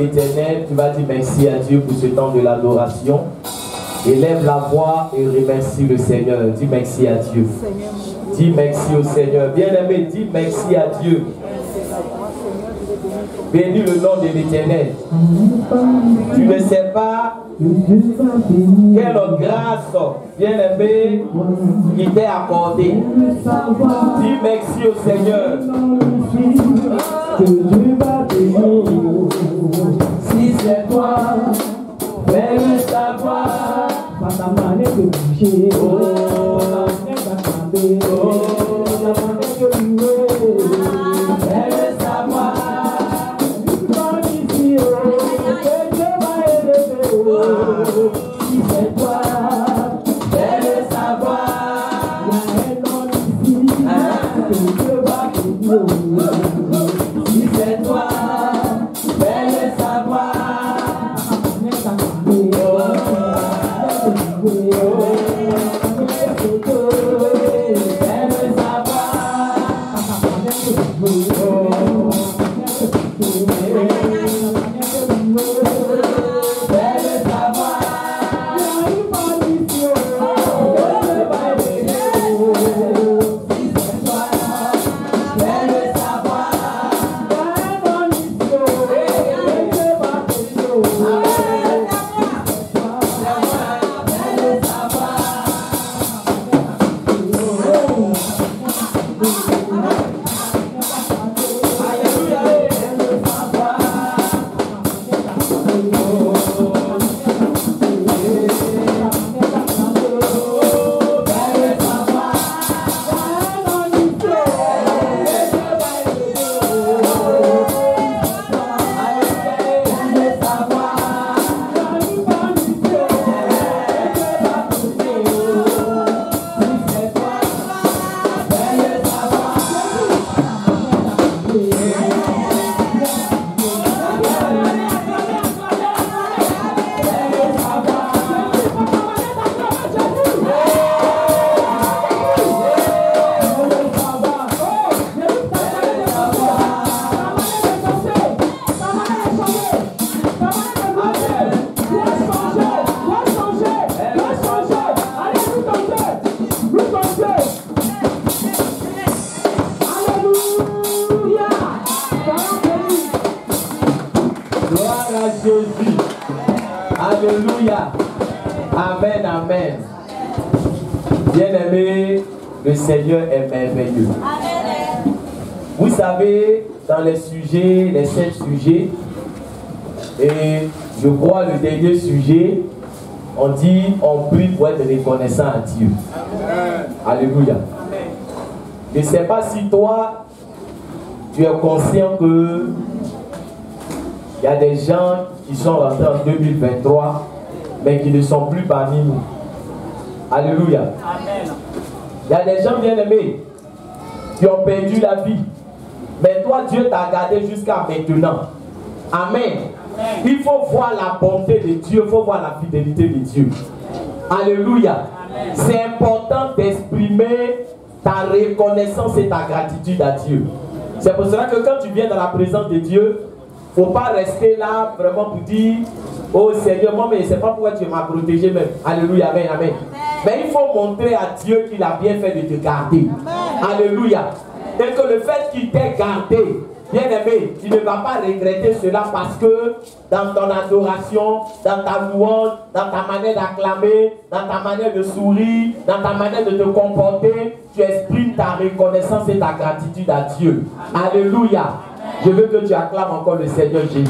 l'Éternel, tu vas dire merci à Dieu pour ce temps de l'adoration. Élève la voix et remercie le Seigneur. Dis merci à Dieu. Dis merci au Seigneur. Bien-aimé, dis merci à Dieu. Bénis le nom de l'Éternel. Tu ne sais pas quelle grâce, bien-aimé, il t'est accordée. Dis merci au Seigneur. Si c'est toi, fais-le savoir. Alléluia. Amen, amen. Bien-aimé, le Seigneur est merveilleux. Vous savez, dans les sujets, les 7 sujets, et je crois le dernier sujet, on dit, on prie pour être reconnaissant à Dieu. Alléluia. Je ne sais pas si toi, tu es conscient que il y a des gens qui sont rentrés en 2023, mais qui ne sont plus parmi nous. Alléluia. Amen. Il y a des gens bien-aimés qui ont perdu la vie. Mais toi, Dieu t'a gardé jusqu'à maintenant. Amen. Amen. Il faut voir la bonté de Dieu, il faut voir la fidélité de Dieu. Alléluia. C'est important d'exprimer ta reconnaissance et ta gratitude à Dieu. C'est pour cela que quand tu viens dans la présence de Dieu, il ne faut pas rester là vraiment pour dire oh Seigneur, moi, mais je ne sais pas pourquoi tu m'as protégé même. Alléluia, amen, amen. Mais il faut montrer à Dieu qu'il a bien fait de te garder. Amen. Alléluia. Et que le fait qu'il t'ait gardé, bien aimé, tu ne vas pas regretter cela parce que dans ton adoration, dans ta louange, dans ta manière d'acclamer, dans ta manière de sourire, dans ta manière de te comporter, tu exprimes ta reconnaissance et ta gratitude à Dieu. Amen. Alléluia. Je veux que tu acclames encore le Seigneur Jésus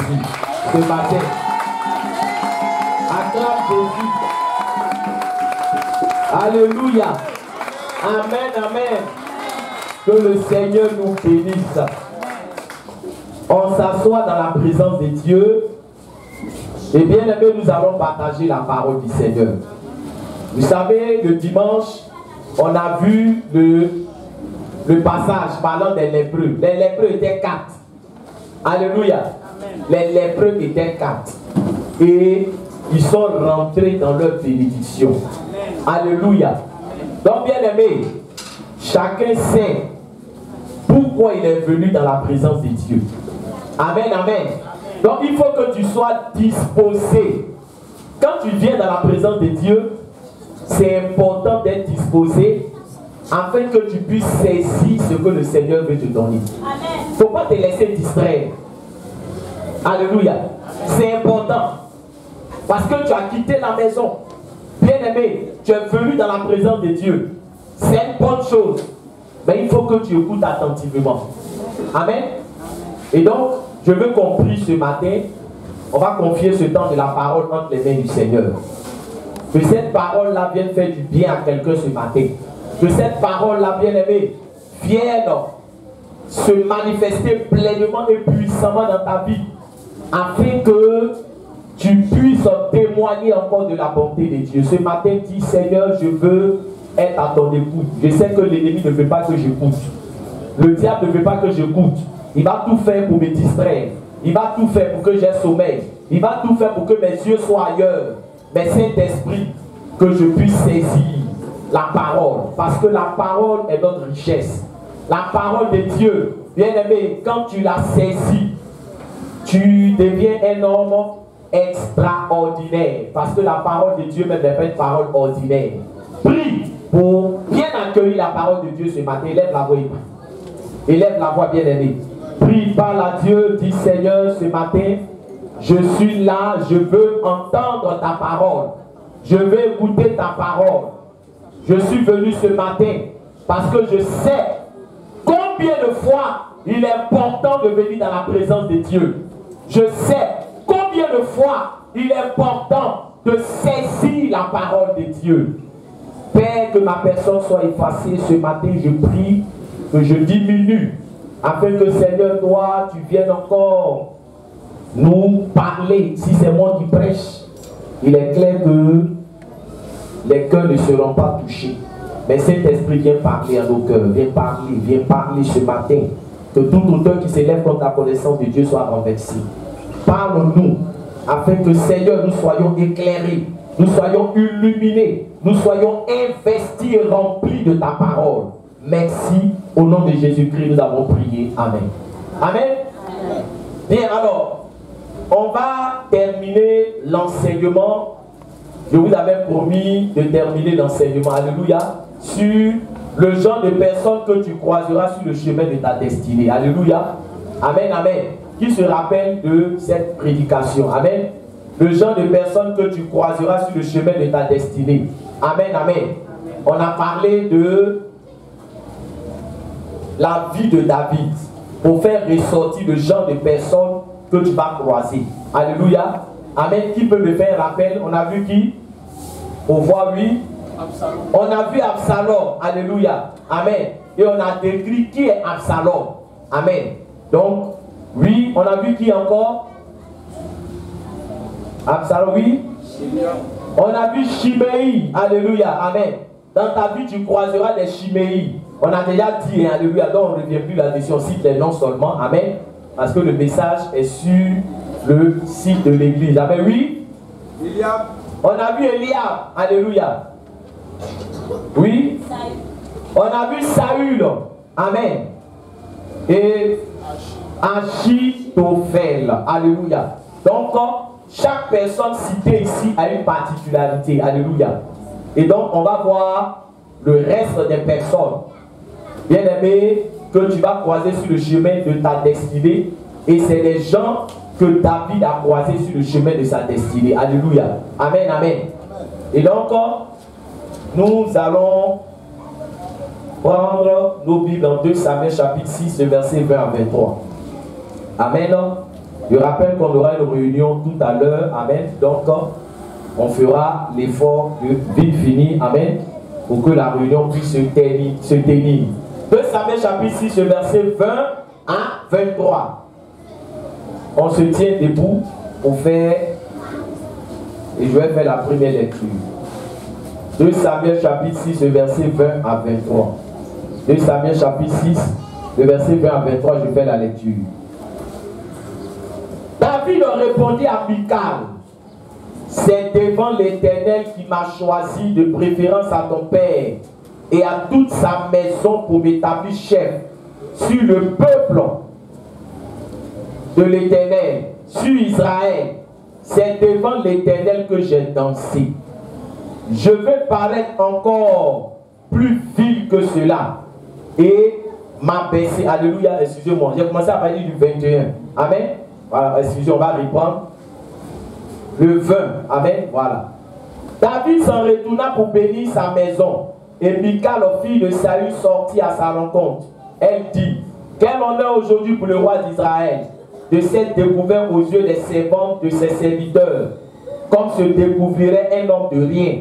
ce matin. Acclame Jésus. Alléluia. Amen, amen. Que le Seigneur nous bénisse. On s'assoit dans la présence de Dieu. Et bien aimé, nous allons partager la parole du Seigneur. Vous savez, le dimanche, on a vu le passage parlant des lépreux. Les lépreux étaient 4. Alléluia. Amen. Les lépreux étaient 4. Et ils sont rentrés dans leur bénédiction. Amen. Alléluia. Amen. Donc bien aimé, chacun sait pourquoi il est venu dans la présence de Dieu. Amen, amen. Donc il faut que tu sois disposé. Quand tu viens dans la présence de Dieu, c'est important d'être disposé afin que tu puisses saisir ce que le Seigneur veut te donner. Il ne faut pas te laisser distraire. Alléluia. C'est important. Parce que tu as quitté la maison. Bien-aimé, tu es venu dans la présence de Dieu. C'est une bonne chose. Mais il faut que tu écoutes attentivement. Amen. Et donc, je veux qu'on prie ce matin. On va confier ce temps de la parole entre les mains du Seigneur. Que cette parole-là vienne faire du bien à quelqu'un ce matin. Que cette parole-là, bien-aimé, vienne se manifester pleinement et puissamment dans ta vie. Afin que tu puisses témoigner encore de la bonté de Dieu. Ce matin, dis Seigneur, je veux être à ton écoute. Je sais que l'ennemi ne veut pas que j'écoute. Le diable ne veut pas que j'écoute. Il va tout faire pour me distraire. Il va tout faire pour que j'aie sommeil. Il va tout faire pour que mes yeux soient ailleurs. Mais Saint-Esprit, que je puisse saisir la parole. Parce que la parole est notre richesse. La parole de Dieu, bien-aimé, quand tu la saisis, tu deviens un homme extraordinaire. Parce que la parole de Dieu même n'est pas une parole ordinaire. Prie pour bien accueillir la parole de Dieu ce matin. Élève la voix. Élève la voix, bien-aimé. Prie, parle à Dieu, dis Seigneur, ce matin, je suis là, je veux entendre ta parole. Je veux écouter ta parole. Je suis venu ce matin parce que je sais combien de fois il est important de venir dans la présence de Dieu. Je sais combien de fois il est important de saisir la parole de Dieu. Père, que ma personne soit effacée ce matin, je prie que je diminue afin que Seigneur, toi, tu viennes encore nous parler. Si c'est moi qui prêche, il est clair que les cœurs ne seront pas touchés. Mais Saint-Esprit, viens parler à nos cœurs. Viens parler ce matin. Que tout auteur qui s'élève contre la connaissance de Dieu soit renversé. Parle-nous, afin que Seigneur, nous soyons éclairés, nous soyons illuminés, nous soyons investis et remplis de ta parole. Merci. Au nom de Jésus-Christ, nous avons prié. Amen. Amen. Bien, alors, on va terminer l'enseignement. Je vous avais promis de terminer l'enseignement, alléluia, sur le genre de personnes que tu croiseras sur le chemin de ta destinée. Alléluia. Amen, amen. Qui se rappelle de cette prédication? Amen. Le genre de personnes que tu croiseras sur le chemin de ta destinée. Amen, amen. On a parlé de la vie de David pour faire ressortir le genre de personnes que tu vas croiser. Alléluia. Amen. Qui peut me faire un rappel? On a vu qui? On voit oui. Absalom. On a vu Absalom. Alléluia. Amen. Et on a décrit qui est Absalom. Amen. Donc, oui, on a vu qui encore? Absalom, oui. On a vu Shimei. Alléluia. Amen. Dans ta vie, tu croiseras des Shimei. On a déjà dit, alléluia. Donc, on ne revient plus là-dessus. On cite les noms seulement. Amen. Parce que le message est sur le site de l'église. Amen. Oui. Eliab. On a vu Eliab. Alléluia. Oui. On a vu Saül. Amen. Et Achitophel. Alléluia. Donc, chaque personne citée ici a une particularité. Alléluia. Et donc, on va voir le reste des personnes, bien-aimés, que tu vas croiser sur le chemin de ta destinée. Et c'est les gens que David a croisés sur le chemin de sa destinée. Alléluia. Amen, amen. Et donc, nous allons prendre nos Bibles en 2 Samuel chapitre 6, verset 20 à 23. Amen. Je rappelle qu'on aura une réunion tout à l'heure. Amen. Donc, on fera l'effort de vite finir. Amen. Pour que la réunion puisse se tenir. 2 Samuel chapitre 6, verset 20 à 23. On se tient debout pour faire, et je vais faire la première lecture. 2 Samuel chapitre 6, verset 20 à 23. 2 Samuel chapitre 6, verset 20 à 23, je fais la lecture. David répondit à Michal: c'est devant l'Éternel qui m'a choisi de préférence à ton père et à toute sa maison pour m'établir chef sur le peuple de l'Éternel, sur Israël. C'est devant l'Éternel que j'ai dansé. Je vais paraître encore plus vil que cela et m'abaisser. Alléluia, excusez-moi. J'ai commencé à parler du 21. Amen. Voilà, excusez, on va reprendre. Le 20. Amen. Voilà. David s'en retourna pour bénir sa maison. Et Michal, fille de Saül, sortit à sa rencontre. Elle dit: quel honneur aujourd'hui pour le roi d'Israël de s'être découvert aux yeux des servantes de ses serviteurs, comme se découvrirait un homme de rien.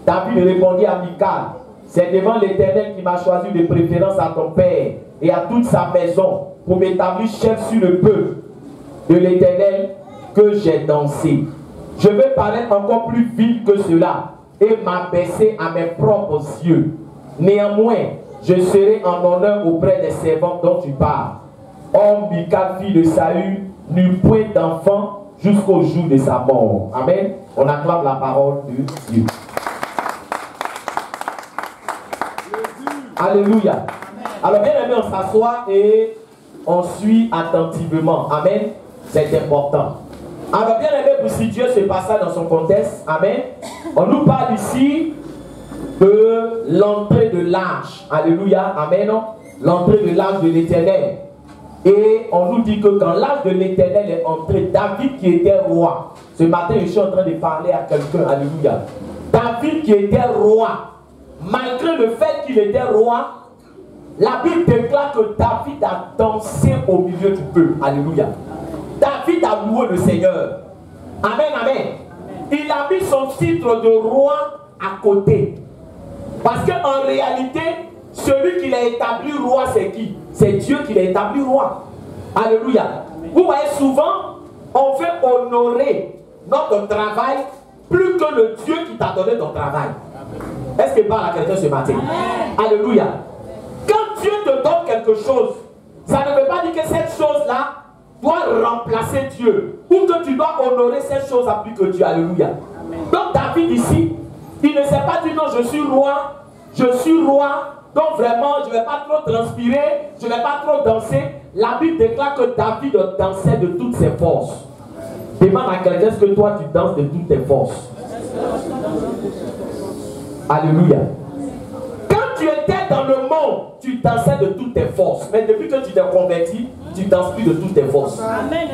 David répondit à Michal: c'est devant l'Éternel qui m'a choisi de préférence à ton père et à toute sa maison pour m'établir chef sur le peuple de l'Éternel que j'ai dansé. Je vais paraître encore plus vil que cela et m'abaisser à mes propres yeux. Néanmoins, je serai en honneur auprès des servantes dont tu parles. Or, Michal, fille de Saül, n'eut point d'enfant jusqu'au jour de sa mort. Amen. On acclame la parole de Dieu. Alléluia. Amen. Alors, bien aimé, on s'assoit et on suit attentivement. Amen. C'est important. Alors, bien aimé, pour situer ce passage dans son contexte, amen, on nous parle ici de l'entrée de l'arche. Alléluia. Amen. L'entrée de l'arche de l'Éternel. Et on nous dit que quand l'arche de l'Éternel est entrée, David qui était roi. Ce matin, je suis en train de parler à quelqu'un. Alléluia. David qui était roi. Malgré le fait qu'il était roi, la Bible déclare que David a dansé au milieu du peuple. Alléluia. David a loué le Seigneur. Amen, amen. Il a mis son titre de roi à côté. Parce qu'en réalité, celui qui l'a établi roi, c'est qui? C'est Dieu qui l'a établi roi. Alléluia. Vous voyez, souvent, on veut honorer notre travail plus que le Dieu qui t'a donné ton travail. Est-ce que parle à quelqu'un ce matin? Amen. Alléluia. Quand Dieu te donne quelque chose, ça ne veut pas dire que cette chose-là doit remplacer Dieu. Ou que tu dois honorer cette chose-là plus que Dieu. Alléluia. Amen. Donc David ici, il ne s'est pas dit non, je suis roi, donc vraiment je ne vais pas trop transpirer, je ne vais pas trop danser. La Bible déclare que David dansait de toutes ses forces. Demande à quelqu'un, est-ce que toi tu danses de toutes tes forces? Alléluia. Quand tu étais dans le monde, tu dansais de toutes tes forces. Mais depuis que tu t'es converti, tu danses plus de toutes tes forces. Amen.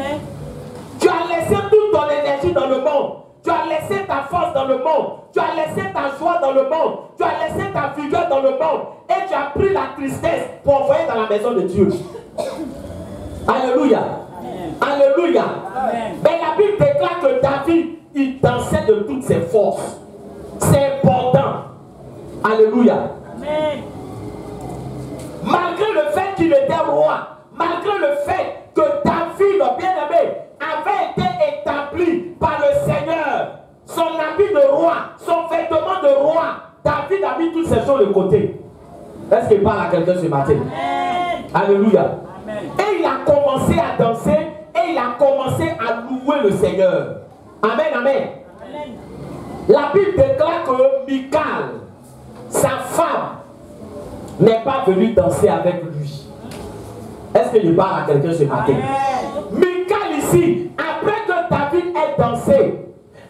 Tu as laissé toute ton énergie dans le monde. Tu as laissé ta force dans le monde. Tu as laissé ta joie dans le monde. Tu as laissé ta vigueur dans le monde. Et tu as pris la tristesse pour envoyer dans la maison de Dieu. Alléluia. Amen. Alléluia. Amen. Mais la Bible déclare que David, il dansait de toutes ses forces. C'est important. Alléluia. Amen. Malgré le fait qu'il était roi, malgré le fait que David, bien-aimé, avait été établi par le Seigneur, son habit de roi, son vêtement de roi, David a mis toutes ces choses de côté. Est-ce qu'il parle à quelqu'un ce matin? Amen. Alléluia. Amen. Et il a commencé à danser et il a commencé à louer le Seigneur. Amen, amen. Amen. La Bible déclare que Michal, sa femme, n'est pas venue danser avec lui. Est-ce que je parle à quelqu'un ce matin? Michal ici, après que David ait dansé,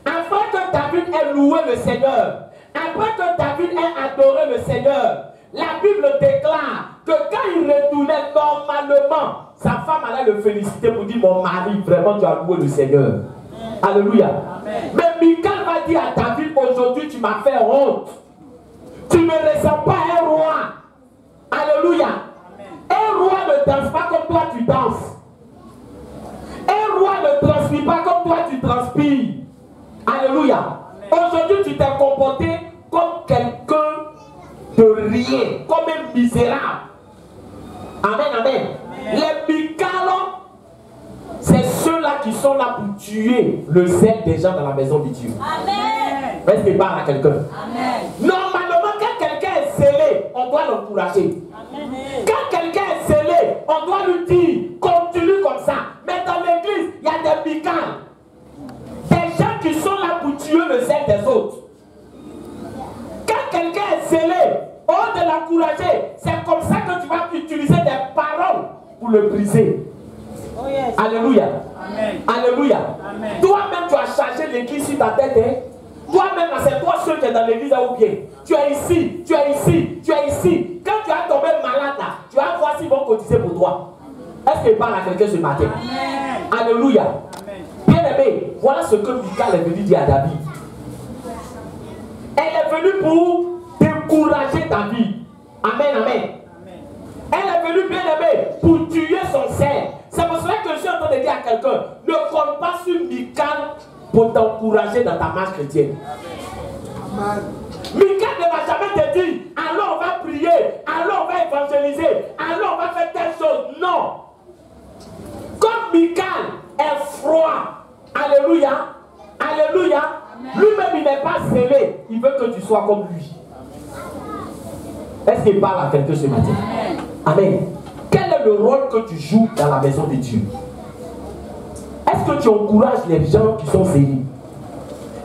après que David ait loué le Seigneur, après que David ait adoré le Seigneur, la Bible déclare que quand il retournait normalement, sa femme allait le féliciter pour dire: mon mari, vraiment tu as loué le Seigneur. Alléluia. Amen. Mais Michal va dire à David: aujourd'hui tu m'as fait honte. Tu ne ressembles pas à un roi. Alléluia. Amen. Un roi ne danse pas comme toi tu danses. Un roi ne transpire pas comme toi tu transpires. Alléluia. Aujourd'hui tu t'es comporté comme quelqu'un de rien, comme un misérable. Amen, amen. Les Michalos, c'est ceux-là qui sont là pour tuer le zèle des gens dans la maison de Dieu. Amen. Est-ce qu'il parle à quelqu'un? Amen. Normalement, quand quelqu'un est zélé, on doit l'encourager. Quand quelqu'un est zélé, on doit lui dire: continue comme ça. Mais dans l'église, il y a des Michalos, des gens qui sont là pour tuer le zèle des autres. Quand quelqu'un est zélé, au lieu de l'encourager, c'est comme ça que tu vas utiliser des paroles pour le briser. Oh yes. Alléluia. Amen. Alléluia. Amen. Toi-même, tu as chargé l'église sur ta tête. Hein? Toi-même, c'est toi seul qui est dans l'église à au pied. Tu es ici, tu es ici, tu es ici. Quand tu as tombé malade là, tu vas voir s'ils vont cotiser pour toi. Est-ce qu'il parle à quelqu'un ce matin? Amen. Alléluia. Amen. Bien-aimé, voilà ce que Michal est venu dire à David. Elle est venue pour décourager David. Amen, amen. Elle est venue, bien-aimé, pour tuer son cerf. C'est pour cela que je suis en train de dire à quelqu'un, ne compte pas sur Michal pour t'encourager dans ta marche chrétienne. Amen. Michal ne va jamais te dire, alors on va prier, alors on va évangéliser, alors on va faire telle chose. Non. Comme Michal est froid, alléluia, alléluia, lui-même il n'est pas zélé, il veut que tu sois comme lui. Est-ce qu'il parle à quelqu'un ce matin? Amen. Quel est le rôle que tu joues dans la maison de Dieu? Est-ce que tu encourages les gens qui sont zélés?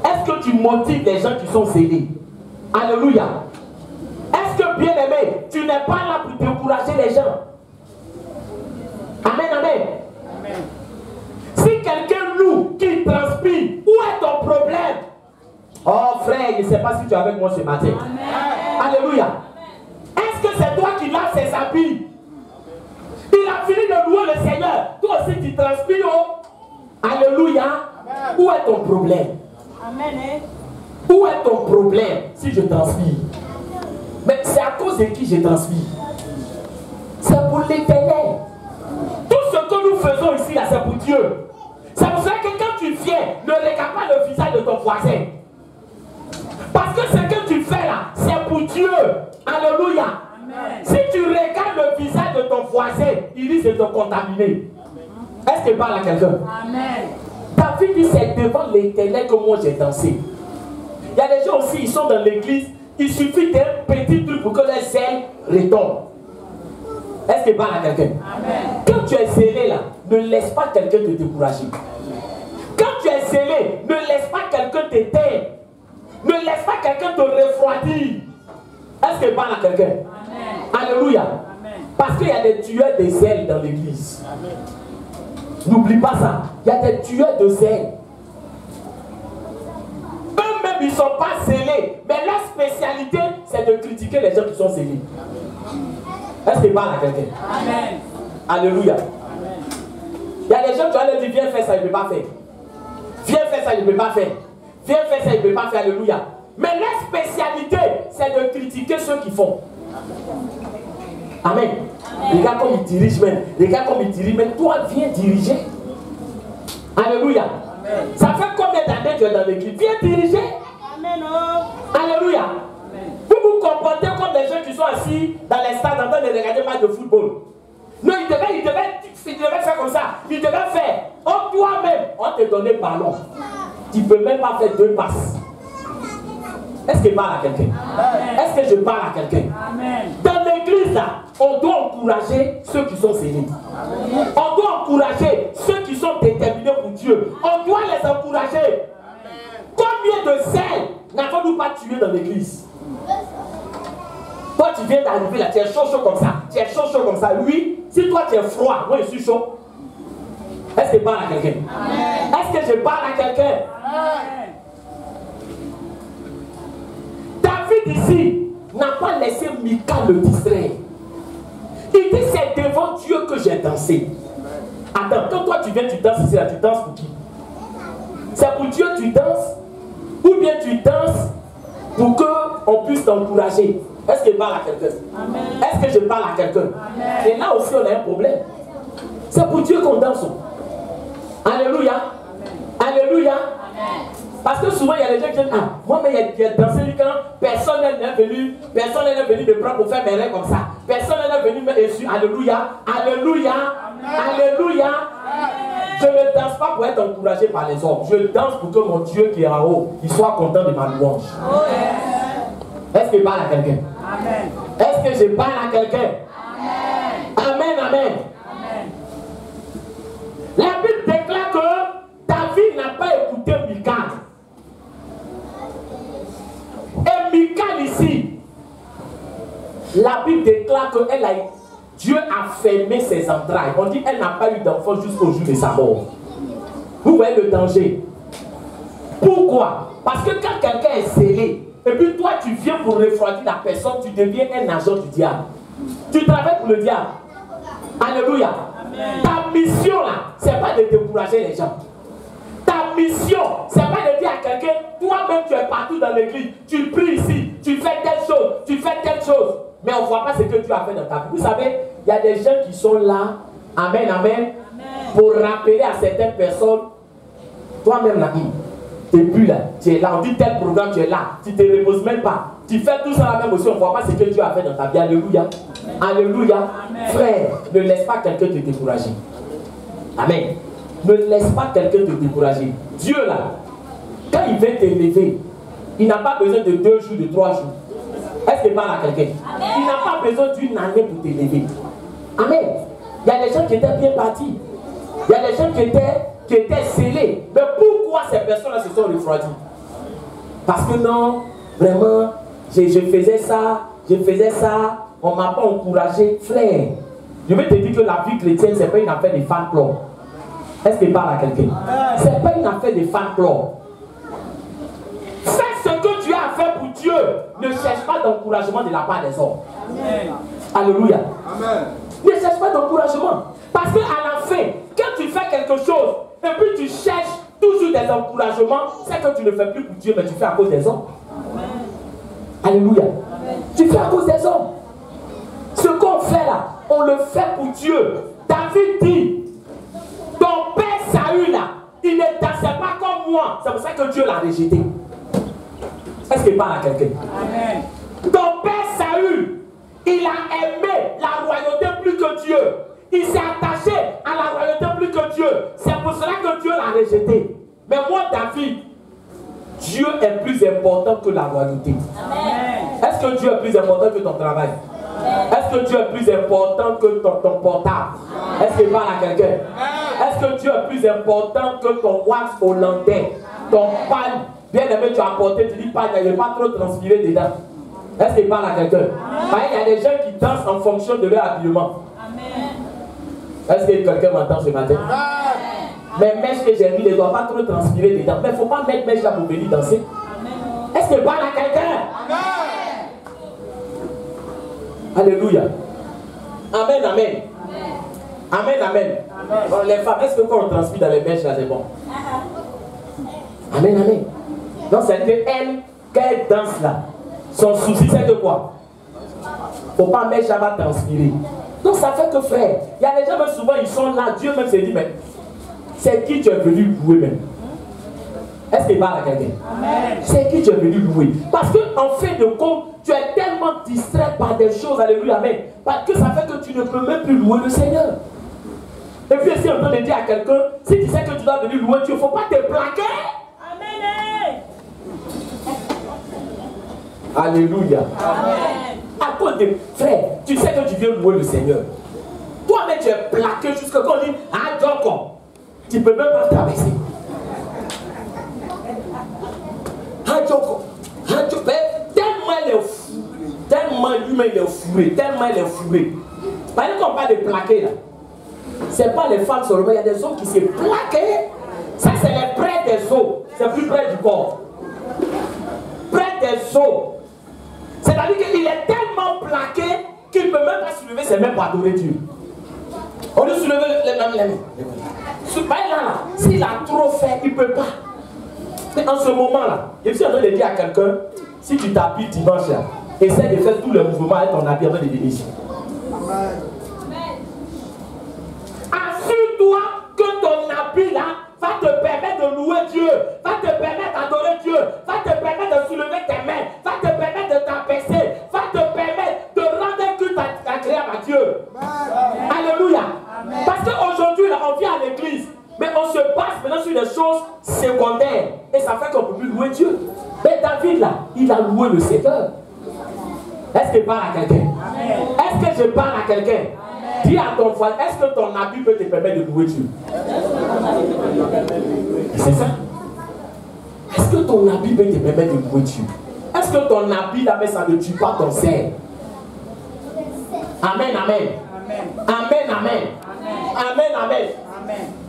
Est-ce que tu motives les gens qui sont zélés? Alléluia. Est-ce que, bien aimé, tu n'es pas là pour décourager les gens? Amen, amen. Amen. Si quelqu'un loue, qui transpire, où est ton problème? Oh frère, je ne sais pas si tu es avec moi ce matin. Amen. Alléluia. Est-ce que c'est toi qui laves ses habits? Il a fini de louer le Seigneur. Toi aussi tu transpires. Oh. Alléluia. Où est ton problème? Amen. Où est ton problème si je transpire? Mais c'est à cause de qui je transpire? C'est pour l'Éternel. Tout ce que nous faisons ici, là, c'est pour Dieu. C'est pour cela que quand tu viens, ne regarde pas le visage de ton voisin. Parce que ce que tu fais là, c'est pour Dieu. Alléluia. Amen. Si tu regardes le visage de ton voisin, il risque de te contaminer. Est-ce qu'il parle à quelqu'un? Amen. David dit, c'est devant l'Éternel que moi j'ai dansé. Il y a des gens aussi, ils sont dans l'église, il suffit d'un petit truc pour que les ailes retombent. Est-ce qu'il parle à quelqu'un? Amen. Quand tu es zélé là, ne laisse pas quelqu'un te décourager. Quand tu es zélé, ne laisse pas quelqu'un t'éteindre. Ne laisse pas quelqu'un te refroidir. Est-ce qu'il parle à quelqu'un? Alléluia. Amen. Parce qu'il y a des tueurs de zèle dans l'église. N'oublie pas ça. Il y a des tueurs de zèle. Eux-mêmes, ils ne sont pas zélés. Mais leur spécialité, c'est de critiquer les gens qui sont zélés. Est-ce qu'il parle à quelqu'un? Amen. Alléluia. Amen. Il y a des gens qui leur dire, viens faire ça, il ne peut pas faire. Viens faire ça, il ne peut pas faire. Viens faire ça, il ne peut pas faire. Alléluia. Mais leur spécialité, c'est de critiquer ceux qui font. Amen. Regarde comme ils dirigent même. Regarde comme ils dirigent même. Toi, viens diriger. Alléluia. Amen. Ça fait combien d'années que tu es dans l'église? Viens diriger. Amen. Alléluia. Vous vous comportez comme des gens qui sont assis dans les stades en train de regarder un match de football. Non, il devait faire comme ça. Il devait faire. Oh, toi-même, on te donnait le ballon. Tu ne peux même pas faire 2 passes. Est-ce que je parle à quelqu'un? Est-ce que je parle à quelqu'un? Dans l'église, là, on doit encourager ceux qui sont zélés. On doit encourager ceux qui sont déterminés pour Dieu. On doit les encourager. Combien de zèle n'avons-nous pas tué dans l'église? Toi, tu viens d'arriver là, tu es chaud comme ça. Tu es chaud comme ça. Oui, si toi tu es froid, moi je suis chaud. Est-ce que je parle à quelqu'un? Est-ce que je parle à quelqu'un? David ici n'a pas laissé Michal le distraire. Il dit, c'est devant Dieu que j'ai dansé. Attends, quand toi tu viens, tu danses ici, là, tu danses pour qui? C'est pour Dieu que tu danses? Ou bien tu danses pour qu'on puisse t'encourager? Est-ce que je parle à quelqu'un? Est-ce que je parle à quelqu'un? Et là aussi, on a un problème. C'est pour Dieu qu'on danse. Alléluia. Alléluia. Parce que souvent, il y a des gens qui disent, ah, moi, mais il y a dansé quand personne n'est venu me prendre pour faire mes rêves comme ça. Personne n'est venu me suivre. Alléluia. Alléluia. Alléluia. Je ne danse pas pour être encouragé par les hommes. Je danse pour que mon Dieu qui est en haut, il soit content de ma louange. Est-ce que je parle à quelqu'un? Est-ce que je parle à quelqu'un? Amen, amen. La Bible déclare que David n'a pas écouté Michal. Et Michal ici, la Bible déclare qu'elle Dieu a fermé ses entrailles. On dit qu'elle n'a pas eu d'enfant jusqu'au jour de sa mort. Vous voyez le danger. Pourquoi? Parce que quand quelqu'un est scellé, et puis toi tu viens pour refroidir la personne, tu deviens un agent du diable. Tu travailles pour le diable. Alléluia. Amen. Ta mission là, c'est pas de décourager les gens. Ta mission, c'est pas de dire à quelqu'un, toi-même tu es partout dans l'église, tu pries ici, tu fais telle chose, tu fais telle chose. Mais on ne voit pas ce que tu as fait dans ta vie. Vous savez, il y a des gens qui sont là, amen, amen, pour rappeler à certaines personnes, toi-même là, tu n'es plus là, tu es là, on dit tel programme, tu es là, tu ne te reposes même pas. Tu fais tout ça la même aussi, on ne voit pas ce que tu as fait dans ta vie. Alléluia. Alléluia. Amen. Frère, ne laisse pas quelqu'un te décourager. Amen. Ne laisse pas quelqu'un te décourager. Dieu là, quand il veut t'élever, il n'a pas besoin de 2 jours, de 3 jours. Est-ce qu'il parle à quelqu'un? Il n'a pas besoin d'une année pour t'élever. Amen. Il y a des gens qui étaient bien partis. Il y a des gens qui étaient scellés. Mais pourquoi ces personnes-là se sont refroidies? Parce que non, vraiment, je faisais ça, on ne m'a pas encouragé. Frère, je vais te dire que la vie chrétienne, ce n'est pas une affaire de fan club. Est-ce qu'il parle à quelqu'un? Ce n'est pas une affaire de fan club. Fais ce que tu as à faire pour Dieu. Ne cherche pas d'encouragement de la part des hommes. Amen. Alléluia. Amen. Ne cherche pas d'encouragement. Parce qu'à la fin, quand tu fais quelque chose, et puis tu cherches toujours des encouragements, c'est que tu ne fais plus pour Dieu, mais tu fais à cause des hommes. Amen. Alléluia. Amen. Tu fais à cause des hommes. Ce qu'on fait là, on le fait pour Dieu. David dit, ton père Saül là, il ne dansait pas comme moi. C'est pour ça que Dieu l'a rejeté. Est-ce qu'il parle à quelqu'un? Amen. Ton père Saül, il a aimé la royauté plus que Dieu. Il s'est attaché à la royauté plus que Dieu. C'est pour cela que Dieu l'a rejeté. Mais moi, David, Dieu est plus important que la royauté. Est-ce que Dieu est plus important que ton travail? Est-ce que Dieu est plus important que ton portable? Est-ce qu'il parle à quelqu'un? Est-ce que Dieu est plus important que ton wax hollandais? Ton pan, bien aimé, tu as apporté, tu dis pas, il n'y a pas trop transpiré dedans. Est-ce qu'il parle à quelqu'un? Il y a des gens qui dansent en fonction de leur habillement. Est-ce que quelqu'un m'entend ce matin? Mes mèches que j'ai mis ne doivent pas trop transpirer dedans. Mais il ne faut pas mettre mèches là pour venir danser. Est-ce qu'il parle à quelqu'un? Alléluia. Amen, amen. Amen, amen. Bon, les femmes, est-ce que quand on transpire dans les mèches là, c'est bon? Amen, amen. Donc c'est qu'elle, quand elle danse là, son souci c'est de quoi? Il ne faut pas mettre ça va transpirer. Donc ça fait que frère, il y a des gens même souvent ils sont là, Dieu même se dit, mais c'est qui tu es venu louer même? Est-ce qu'il parle à quelqu'un? C'est qui tu es venu louer? Parce qu'en fin de compte, tu es tellement distrait par des choses, alléluia, amen. Parce que ça fait que tu ne peux même plus louer le Seigneur. Et puis si on peut dire à quelqu'un, si tu sais que tu dois venir louer Dieu, il ne faut pas te plaquer. Amen. Alléluia. Amen. À cause de frère, tu sais que tu viens louer le Seigneur. Toi-même tu es plaqué jusqu'à quand on dit, ah Joko, tu ne peux même pas traverser. Ah Joko, tellement il est fou, tellement lui-même il est fourré, tellement il est fourré. Par exemple, quand on parle de plaqué là, c'est pas les femmes seulement, il y a des hommes qui se plaquent. Ça c'est les près des os, c'est plus près du corps. Près des os. C'est-à-dire qu'il est tellement plaqué qu'il ne peut même pas soulever ses mains pour adorer Dieu. On lui soulever les mains. Ce bail-là, s'il a trop fait, il ne peut pas. Mais en ce moment-là, je suis en train de dire à quelqu'un, si tu t'habilles dimanche là, essaie de faire tout le mouvement avec ton habit avant de venir ici. Assure-toi que ton habit là va te permettre de louer Dieu, va te permettre d'adorer Dieu, va te permettre de soulever tes mains, va te permettre de t'abaisser, va te permettre de rendre un culte agréable à Dieu. Amen. Alléluia. Amen. Parce qu'aujourd'hui, on vient à l'église, mais on se base maintenant sur des choses secondaires. Et ça fait qu'on ne peut plus louer Dieu. Mais David, là, il a loué le Seigneur. Est-ce que je parle à quelqu'un? Est-ce que je parle à quelqu'un? Dis à ton voisin, est-ce que ton habit peut te permettre de louer Dieu? C'est ça. Est-ce que ton habit peut te permettre de louer Dieu? Est-ce que ton habit là, mais ça ne tue pas ton cerf? Amen, amen. Amen, amen. Amen, amen.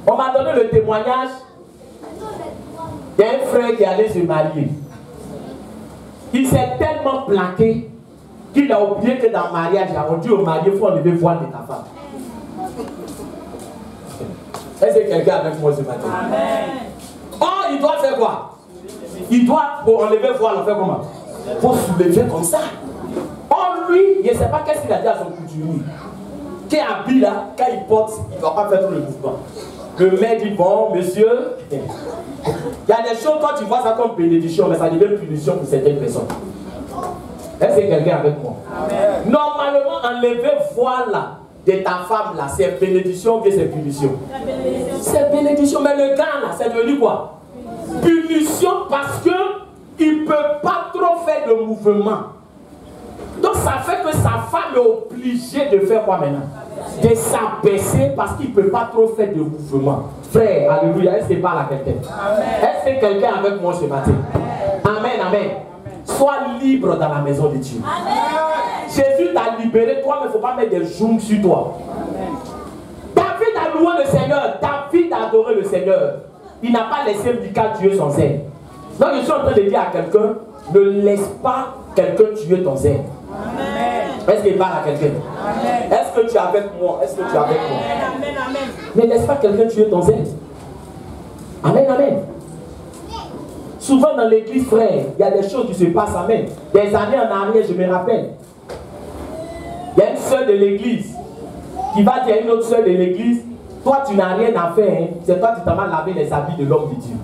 On m'a donné le témoignage. Il y a un frère qui allait se marier. Il s'est tellement plaqué qu'il a oublié que dans le mariage, on dit au marié, il faut enlever le voile de ta femme. Est-ce que quelqu'un avec moi ce matin? Amen. Oh, il doit faire quoi? Il doit, pour enlever le voile, on fait comment? Il faut soulever comme ça. Oh, lui, il ne sait pas qu'est-ce qu'il a dit à son couturier. Qui est habillé là, quand il porte, il ne doit pas faire tout le mouvement. Le maire dit, bon, monsieur, il y a des choses, quand tu vois ça comme bénédiction, mais ça devient punition pour certaines personnes. Est-ce que quelqu'un avec moi? Amen. Normalement, enlever voile là, de ta femme là, c'est bénédiction ou bien c'est punition? C'est bénédiction, mais le gars là, c'est devenu quoi? Punition parce qu'il ne peut pas trop faire de mouvement. Donc ça fait que sa femme est obligée de faire quoi maintenant? De s'abaisser parce qu'il ne peut pas trop faire de mouvement. Frère, alléluia, est-ce qu'il parle à quelqu'un? Est-ce que quelqu'un avec moi ce matin? Amen, amen. Sois libre dans la maison de Dieu. Amen. Jésus t'a libéré, toi, mais il ne faut pas mettre des jougs sur toi. David a loué le Seigneur, David a adoré le Seigneur. Il n'a pas laissé Michal tuer son zèle. Donc je suis en train de dire à quelqu'un, ne laisse pas quelqu'un tuer ton zèle. Est-ce qu'il parle à quelqu'un? Est-ce que tu es avec moi? Est-ce que tu es avec moi? Amen, amen. Ne laisse pas quelqu'un tuer ton zèle. Amen, amen. Souvent dans l'église, frère, il y a des choses qui se passent, amen. Des années en arrière, je me rappelle. Il y a une soeur de l'église qui va dire à une autre soeur de l'église, toi tu n'as rien à faire, hein. C'est toi qui t'en vas laver les habits de l'homme de Dieu.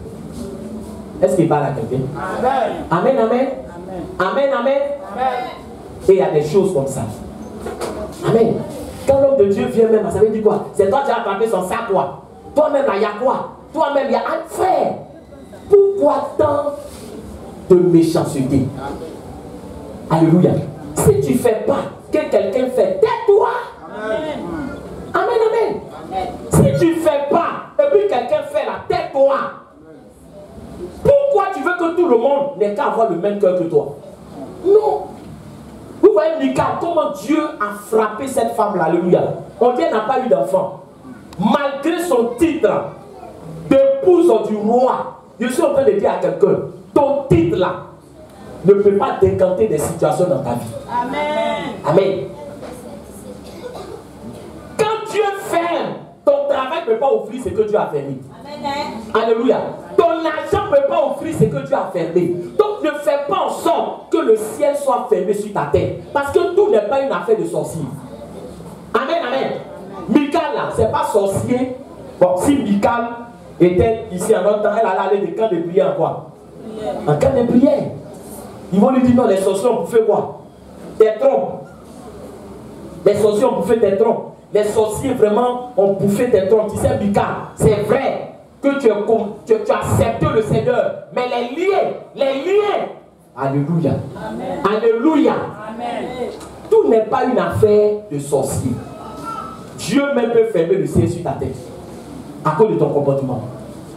Est-ce qu'il parle à quelqu'un? Amen. Amen, amen. Amen, amen. Et il y a des choses comme ça. Amen. Quand l'homme de Dieu vient même, ça veut dire quoi? C'est toi qui as attrapé son sac, quoi? Toi-même, il y a quoi? Toi-même, il y a un frère. Pourquoi tant de méchanceté? Alléluia. Si tu ne fais pas, que quelqu'un fait, tais-toi. Amen. Amen, amen. Si tu ne fais pas, et puis quelqu'un fait là, tais-toi. Pourquoi tu veux que tout le monde n'ait qu'à avoir le même cœur que toi? Non. Vous voyez, Michal, comment Dieu a frappé cette femme-là. Alléluia. On dit qu'elle n'a pas eu d'enfant. Malgré son titre d'épouse du roi, je suis en train de dire à quelqu'un, ton titre là ne peut pas décanter des situations dans ta vie. Amen. Amen. Quand Dieu ferme, ton travail ne peut pas offrir ce que Dieu a fermé. Amen. Alléluia. Ton argent ne peut pas offrir ce que Dieu a fermé. Donc ne fais pas en sorte que le ciel soit fermé sur ta tête. Parce que tout n'est pas une affaire de sorcier. Amen, amen. Michal là, c'est pas sorcier. Bon, si Michal était ici en notre temps, elle allait aller des camps de prière en quoi? En camp de prière. Ils vont lui dire non, les sorciers ont bouffé quoi? Tes trompes. Les sorciers ont bouffé tes trompes. Les sorciers vraiment ont bouffé tes trompes. Tu sais, Michal, c'est vrai que tu as accepté le Seigneur. Mais les liens. Alléluia. Amen. Alléluia. Amen. Tout n'est pas une affaire de sorcier. Dieu même peut fermer le ciel sur ta tête. À cause de ton comportement.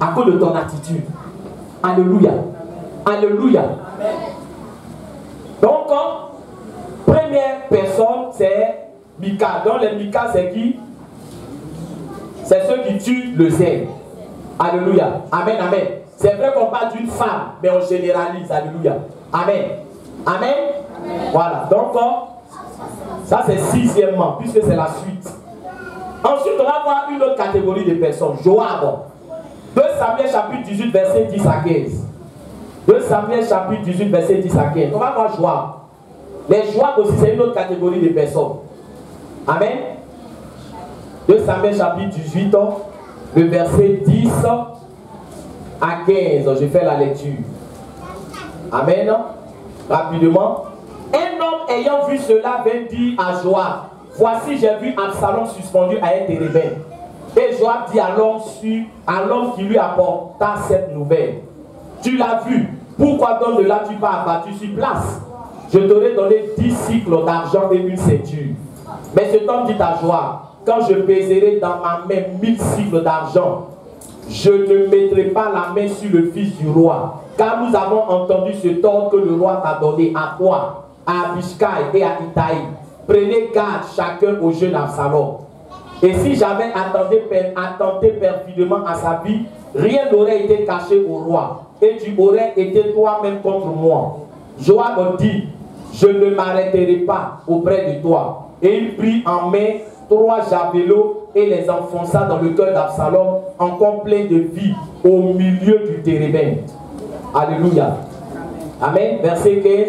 À cause de ton attitude. Alléluia. Alléluia. Amen. Donc, première personne, c'est Michal. Donc, les Michal, c'est qui? C'est ceux qui tuent le zèle. Alléluia. Amen, amen. C'est vrai qu'on parle d'une femme, mais on généralise. Alléluia. Amen. Amen. Amen. Voilà. Donc, ça c'est sixièmement, puisque c'est la suite. Ensuite, on va voir une autre catégorie de personnes. Joab. 2 Samuel chapitre 18, verset 10 à 15. 2 Samuel chapitre 18, verset 10 à 15. On va voir Joab. Les Joab aussi, c'est une autre catégorie de personnes. Amen. 2 Samuel chapitre 18, le verset 10 à 15. Je fais la lecture. Amen. Rapidement. Un homme ayant vu cela vint dire à Joab, voici j'ai vu Absalom suspendu à un térébinthe. Et Joab dit à l'homme qui lui apporta cette nouvelle, tu l'as vu, pourquoi donc ne l'as-tu pas abattu sur place? Je t'aurais donné 10 cycles d'argent et une ceinture. Mais cet homme dit à Joab, quand je pèserai dans ma main 1000 cycles d'argent, je ne mettrai pas la main sur le fils du roi, car nous avons entendu ce ordre que le roi t'a donné à toi, à Abishai et à Itaï. prenez garde chacun au jeune Absalom. Et si j'avais attenté perfidement à sa vie, rien n'aurait été caché au roi. Et tu aurais été toi-même contre moi. Joab dit, je ne m'arrêterai pas auprès de toi. Et il prit en main 3 javelots et les enfonça dans le cœur d'Absalom, encore plein de vie, au milieu du térébinthe. Alléluia. Amen. Verset 15.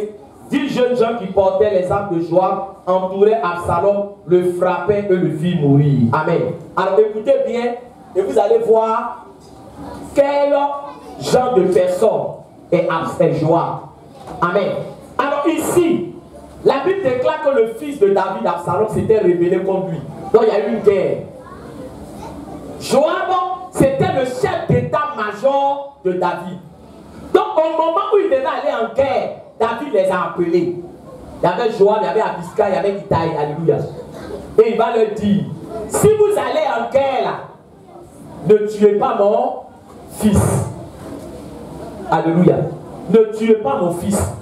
10 jeunes gens qui portaient les armes de Joab entouraient Absalom, le frappaient et le firent mourir. Amen. Alors écoutez bien et vous allez voir quel genre de personne est Joab. Amen. Alors ici, la Bible déclare que le fils de David, Absalom, s'était rebellé contre lui. Donc il y a eu une guerre. Joab, c'était le chef d'état-major de David. Donc au moment où il devait aller en guerre, David les a appelés. Il y avait Joab, il y avait Abisca, il y avait Itaï. Alléluia. Et il va leur dire, si vous allez en guerre là, ne tuez pas mon fils. Alléluia. Ne tuez pas mon fils.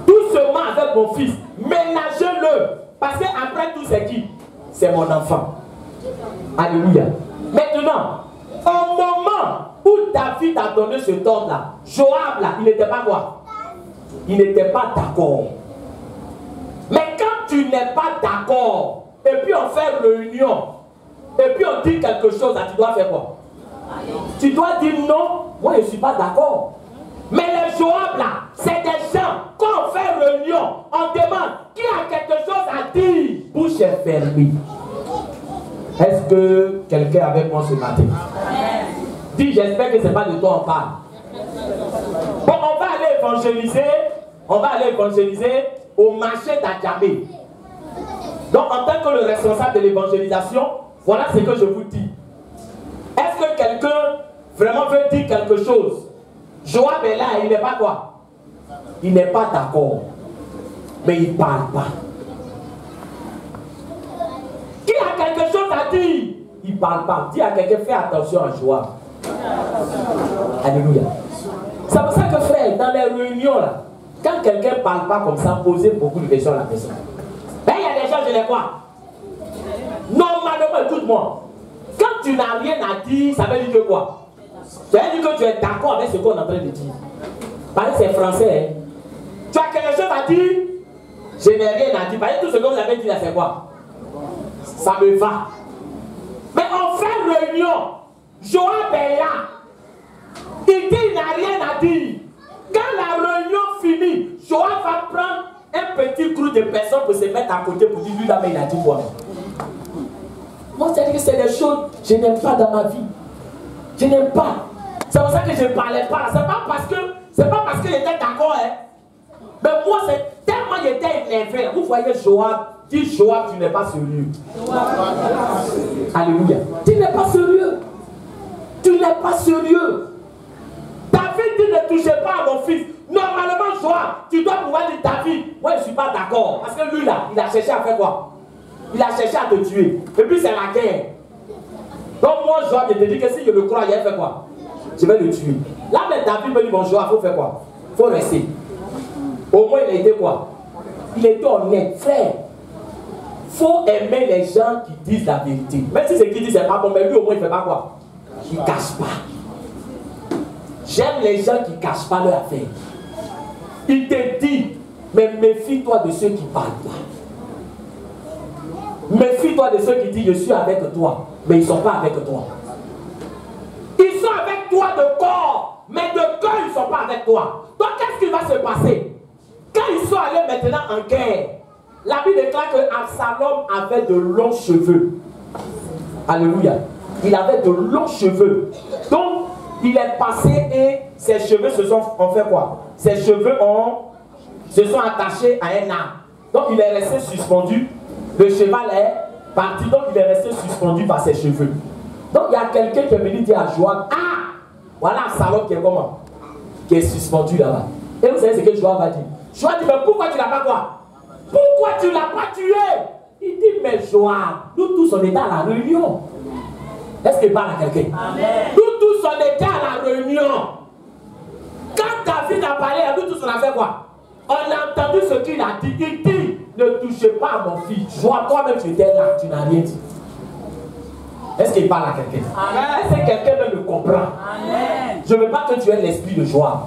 Doucement avec mon fils. Ménagez-le. Parce qu'après tout, c'est qui? C'est mon enfant. Alléluia. Maintenant, au moment où David a donné ce ordre-là, Joab là, il n'était pas quoi? Il n'était pas d'accord. Mais quand tu n'es pas d'accord, et puis on fait réunion, et puis on dit quelque chose, là, tu dois faire quoi? Tu dois dire non, moi je ne suis pas d'accord. Mais les Joab là, c'est des gens, quand on fait réunion, on demande qui a quelque chose à dire. Bouche est fermée. Est-ce que quelqu'un avec moi ce matin? Dis, j'espère que ce n'est pas de toi on parle. Bon, on va aller évangéliser au marché d'Adjamé. Donc, en tant que le responsable de l'évangélisation, voilà ce que je vous dis. Est-ce que quelqu'un vraiment veut dire quelque chose? Joab est là, il n'est pas quoi? Il n'est pas d'accord. Mais il ne parle pas. Qui a quelque chose à dire? Il ne parle pas. Dis à quelqu'un, fais attention à Joab. Alléluia. C'est pour ça que frère, dans les réunions là, quand quelqu'un ne parle pas comme ça, posez beaucoup de questions à la personne. Ben, il y a des gens, je les vois. Normalement, écoute-moi. Quand tu n'as rien à dire, ça veut dire que quoi? Ça veut dire que tu es d'accord avec ce qu'on est en train de dire. Parce que c'est français. Hein? Tu as quelque chose à dire? Je n'ai rien à dire. Parce que tout ce que vous avez dit là, c'est quoi? Ça me va. Mais on fait réunion. Joab est là. Il dit il n'a rien à dire. Quand la réunion finit, Joab va prendre un petit groupe de personnes pour se mettre à côté pour dire lui là, mais il a dit quoi? Moi, c'est-à-dire que c'est des choses que je n'aime pas dans ma vie. Je n'aime pas. C'est pour ça que je ne parlais pas. C'est pas parce que j'étais d'accord. Hein. Mais moi, c'est tellement j'étais énervé. Vous voyez Joab, dis Joab, tu n'es pas sérieux. Alléluia. Tu n'es pas sérieux. Tu n'es pas sérieux. David dit ne touchez pas à mon fils. Normalement, Joab, tu dois pouvoir dire David, moi je ne suis pas d'accord. Parce que lui là, il a cherché à faire quoi? Il a cherché à te tuer. Et puis c'est la guerre. Donc moi, Joab, je te dis que si je le crois, il a fait quoi? Je vais le tuer. Là, mais David me dit, bon Joab, il faut faire quoi? Il faut rester. Au moins, il a été quoi? Il était honnête. Frère, il faut aimer les gens qui disent la vérité. Même si ce qu'il dit, c'est pas bon, mais lui, au moins, il ne fait pas quoi? Il ne cache pas. J'aime les gens qui ne cachent pas leur affaire. Il te dit, mais méfie-toi de ceux qui ne parlent pas. Méfie-toi de ceux qui disent, je suis avec toi, mais ils ne sont pas avec toi. Ils sont avec toi de corps, mais de cœur, ils ne sont pas avec toi. Donc, qu'est-ce qui va se passer? Quand ils sont allés maintenant en guerre, la Bible déclare que Absalom avait de longs cheveux. Alléluia. Il avait de longs cheveux. Donc, il est passé et ses cheveux ont fait quoi? Ses cheveux se sont attachés à un arbre. Donc, il est resté suspendu. Le cheval est parti, donc il est resté suspendu par ses cheveux. Donc, il y a quelqu'un qui est venu dire à Joab, ah, voilà Absalom qui est comment? Qui est suspendu là-bas. Et vous savez ce que Joab va dire? Joab dit, mais pourquoi tu ne l'as pas quoi? Pourquoi tu ne l'as pas tué? Il dit, mais Joab, nous tous on était à la réunion. Est-ce qu'il parle à quelqu'un? Nous tous on était à la réunion. Quand David a parlé, nous tous on a fait quoi? On a entendu ce qu'il a dit. Il dit, ne touchez pas à mon fils. Joab, toi-même tu étais là, tu n'as rien dit. Est-ce qu'il parle à quelqu'un? Est-ce que quelqu'un me comprend? Amen. Je ne veux pas que tu aies l'esprit de Joab.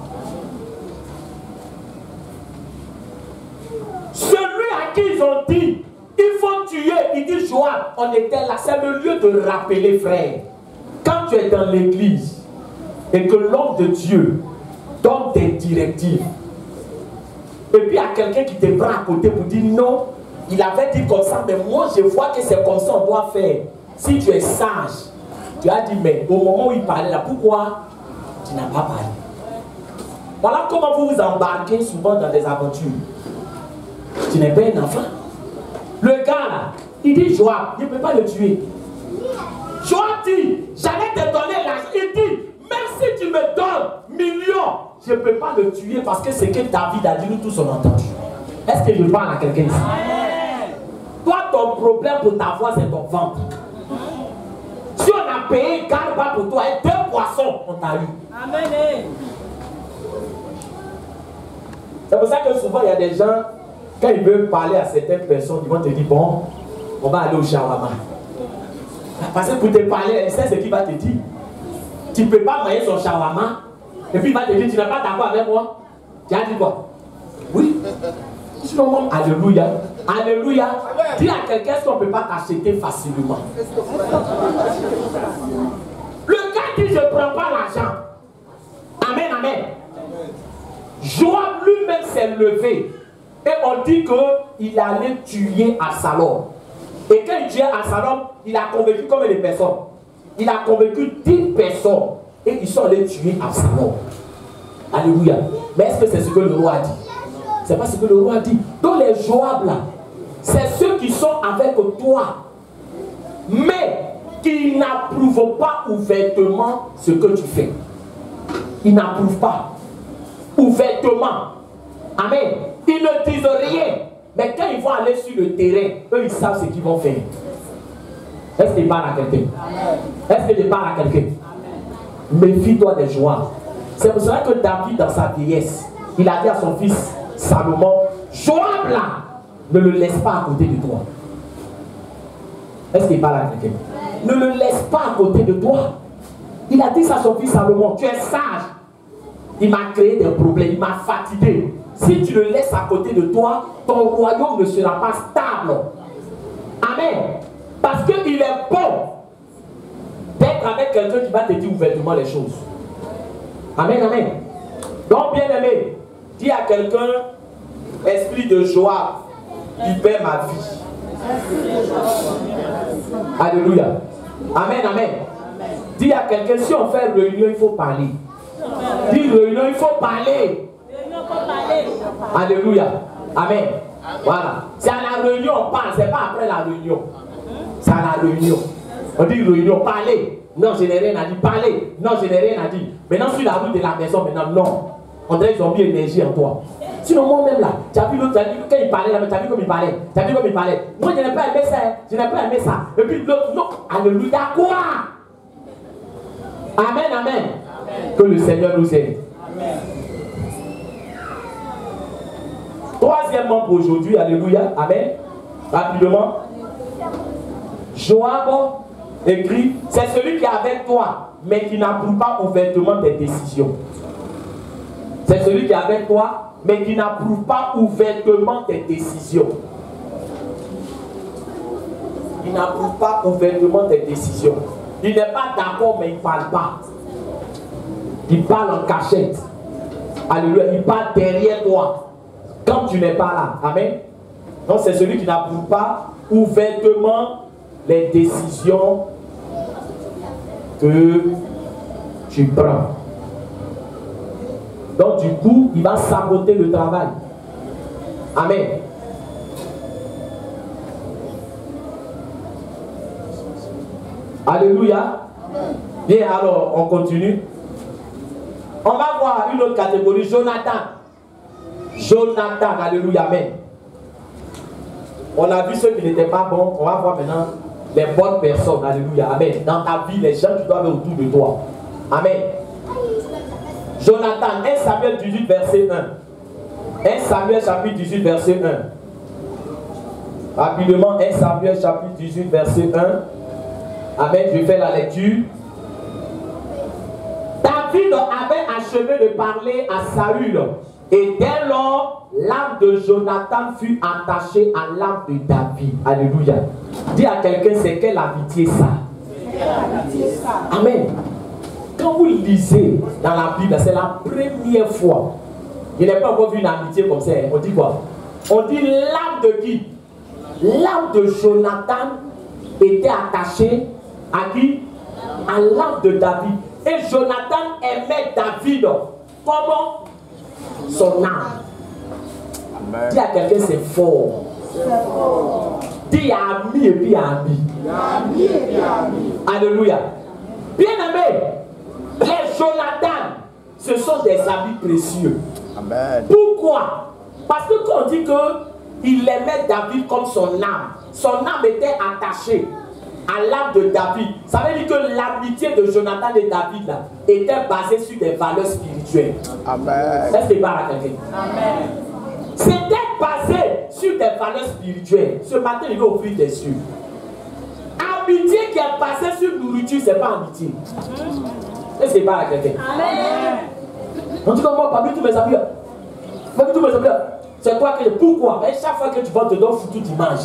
Celui à qui ils ont dit, il faut tuer, il dit Joab, on était là. C'est le lieu de rappeler, frère. Quand tu es dans l'église et que l'homme de Dieu donne des directives, et puis il y a quelqu'un qui te prend à côté pour dire non, il avait dit comme ça, mais moi je vois que c'est comme ça on doit faire. Si tu es sage, tu as dit, mais au moment où il parlait là, pourquoi tu n'as pas parlé? Voilà comment vous vous embarquez souvent dans des aventures. Tu n'es pas un enfant. Le gars là, il dit Joab, il ne peut pas le tuer. Joab dit, j'allais te donner l'argent. Il dit, même si tu me donnes millions, je ne peux pas le tuer parce que c'est que David a dit, nous tous on a entendu. Est-ce que je parle à quelqu'un ici? Toi, ton problème pour ta voix, c'est ton ventre. Si on a payé garba pour toi et 2 poissons, on t'a eu. Amen. C'est pour ça que souvent il y a des gens, quand ils veulent parler à certaines personnes, ils vont te dire, bon, on va aller au shawarma. Parce que pour te parler, c'est ce qu'il va te dire. Tu ne peux pas manger son shawarma, et puis il va te dire, tu n'es pas d'accord avec moi. Tu as dit quoi? Oui. Sinon, alléluia. Alléluia. Dis à quelqu'un qu'on ne peut pas t'acheter facilement. Le gars dit, je ne prends pas l'argent. Amen, amen. Joab lui-même s'est levé. Et on dit qu'il allait tuer Absalom. Et quand il tuait Absalom, il a convaincu combien de personnes? Il a convaincu 10 personnes. Et ils sont allés tuer Absalom. Alléluia. Mais est-ce que c'est ce que le roi a dit? C'est pas ce que le roi a dit. Donc les Joab là, c'est ceux qui sont avec toi, mais qui n'approuvent pas ouvertement ce que tu fais. Ils n'approuvent pas ouvertement. Amen. Ils ne disent rien. Mais quand ils vont aller sur le terrain, eux ils savent ce qu'ils vont faire. Est-ce qu'ils parlent à quelqu'un? Est-ce qu'ils parlent à quelqu'un? Méfie-toi des Joab. C'est pour cela que David, dans sa vieillesse, il a dit à son fils Salomon, Joab là, ne le laisse pas à côté de toi. Est-ce qu'il parle à quelqu'un? Ne le laisse pas à côté de toi. Il a dit ça à son fils Salomon, tu es sage. Il m'a créé des problèmes, il m'a fatigué. Si tu le laisses à côté de toi, ton royaume ne sera pas stable. Amen. Parce qu'il est bon d'être avec quelqu'un qui va te dire ouvertement les choses. Amen, amen. Donc, bien aimé, dis à quelqu'un, esprit de joie, libère ma vie. Alléluia. Amen, amen. Dis à quelqu'un, si on fait réunion, il faut parler. Dis réunion, il faut parler. Alléluia. Amen. Voilà. C'est à la réunion, on parle, c'est pas après la réunion. C'est à la réunion. On dit réunion, parler. Non, je n'ai rien à dire. Parler. Non, je n'ai rien à dire. Maintenant, sur la route de la maison, maintenant, non. On dirait qu'ils ont mis énergie en toi. Sinon, moi-même là, tu as vu l'autre, quand il parlait là, tu as vu comme il parlait. Tu as vu comme il parlait. Moi, je n'ai pas aimé ça. Je n'ai pas aimé ça. Et puis l'autre, non. Alléluia. Quoi? Amen, amen. Amen. Que le Seigneur nous aide. Amen. Troisièmement pour aujourd'hui, alléluia, amen. Rapidement. Joab écrit, c'est celui qui est avec toi, mais qui n'approuve pas ouvertement tes décisions. C'est celui qui est avec toi, mais qui n'approuve pas ouvertement tes décisions. Il n'approuve pas ouvertement tes décisions. Il n'est pas d'accord, mais il ne parle pas. Il parle en cachette. Alléluia, il parle derrière toi. Quand tu n'es pas là. Amen. Donc c'est celui qui n'approuve pas ouvertement les décisions que tu prends. Donc du coup, il va saboter le travail. Amen. Alléluia. Bien, alors on continue. On va voir une autre catégorie, Jonathan. Jonathan, alléluia, amen. On a vu ceux qui n'étaient pas bons, on va voir maintenant les bonnes personnes, alléluia, amen. Dans ta vie, les gens qui doivent être autour de toi. Amen. Jonathan, 1 Samuel 18, verset 1. 1 Samuel chapitre 18, verset 1. Rapidement, 1 Samuel chapitre 18, verset 1. Amen, je fais la lecture. David avait achevé de parler à Saül. Et dès lors, l'âme de Jonathan fut attachée à l'âme de David. Alléluia. Dis à quelqu'un, c'est quelle amitié ça? Amen. Quand vous lisez dans la Bible, c'est la première fois. Il n'est pas encore vu une amitié comme ça. On dit quoi? On dit l'âme de qui? L'âme de Jonathan était attachée à qui? À l'âme de David. Et Jonathan aimait David. Comment? Son âme. Amen. Dis à quelqu'un, c'est fort. Dis ami et puis ami. Alléluia. Bien aimé, les Jonathan, ce sont des amis précieux. Amen. Pourquoi? Parce que quand on dit qu'il aimait David comme son âme était attachée à l'âme de David. Ça veut dire que l'amitié de Jonathan et David là, était basée sur des valeurs spirituelles. Amen. Est-ce que parle à quelqu'un? Amen. C'était basé sur des valeurs spirituelles. Ce matin, il veut ouvrir des yeux. Amitié qui est basée sur nourriture, c'est pas amitié. Est-ce que parle à quelqu'un? Amen. On dit comme moi, parmi tous mes amis, c'est toi que. Pourquoi? Mais chaque fois que tu vas te donner foutu d'image.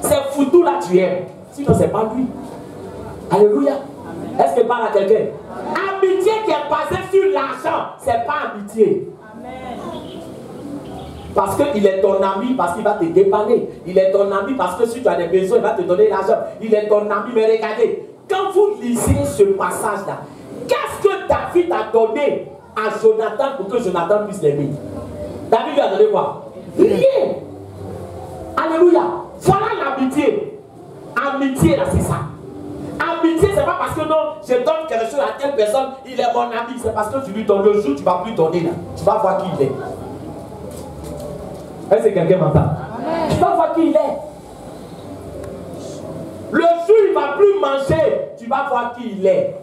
C'est foutu là tu aimes. Sinon c'est pas lui. Alléluia. Est-ce que parle à quelqu'un? Amitié qui est basée sur l'argent, c'est pas amitié. Amen. Parce qu'il est ton ami, parce qu'il va te dépanner. Il est ton ami parce que si tu as des besoins, il va te donner l'argent. Il est ton ami. Mais regardez, quand vous lisez ce passage-là, qu'est-ce que David a donné à Jonathan pour que Jonathan puisse l'aimer? David lui a donné quoi? Rien. Alléluia. Voilà l'amitié. Amitié, là, c'est ça. Amitié, c'est pas parce que non, je donne quelque chose à telle personne, il est mon ami. C'est parce que tu lui donnes. Le jour, tu ne vas plus donner là. Tu vas voir qui il est. Est-ce que quelqu'un m'entend? Tu vas voir qui il est. Le jour, il ne va plus manger. Tu vas voir qui il est.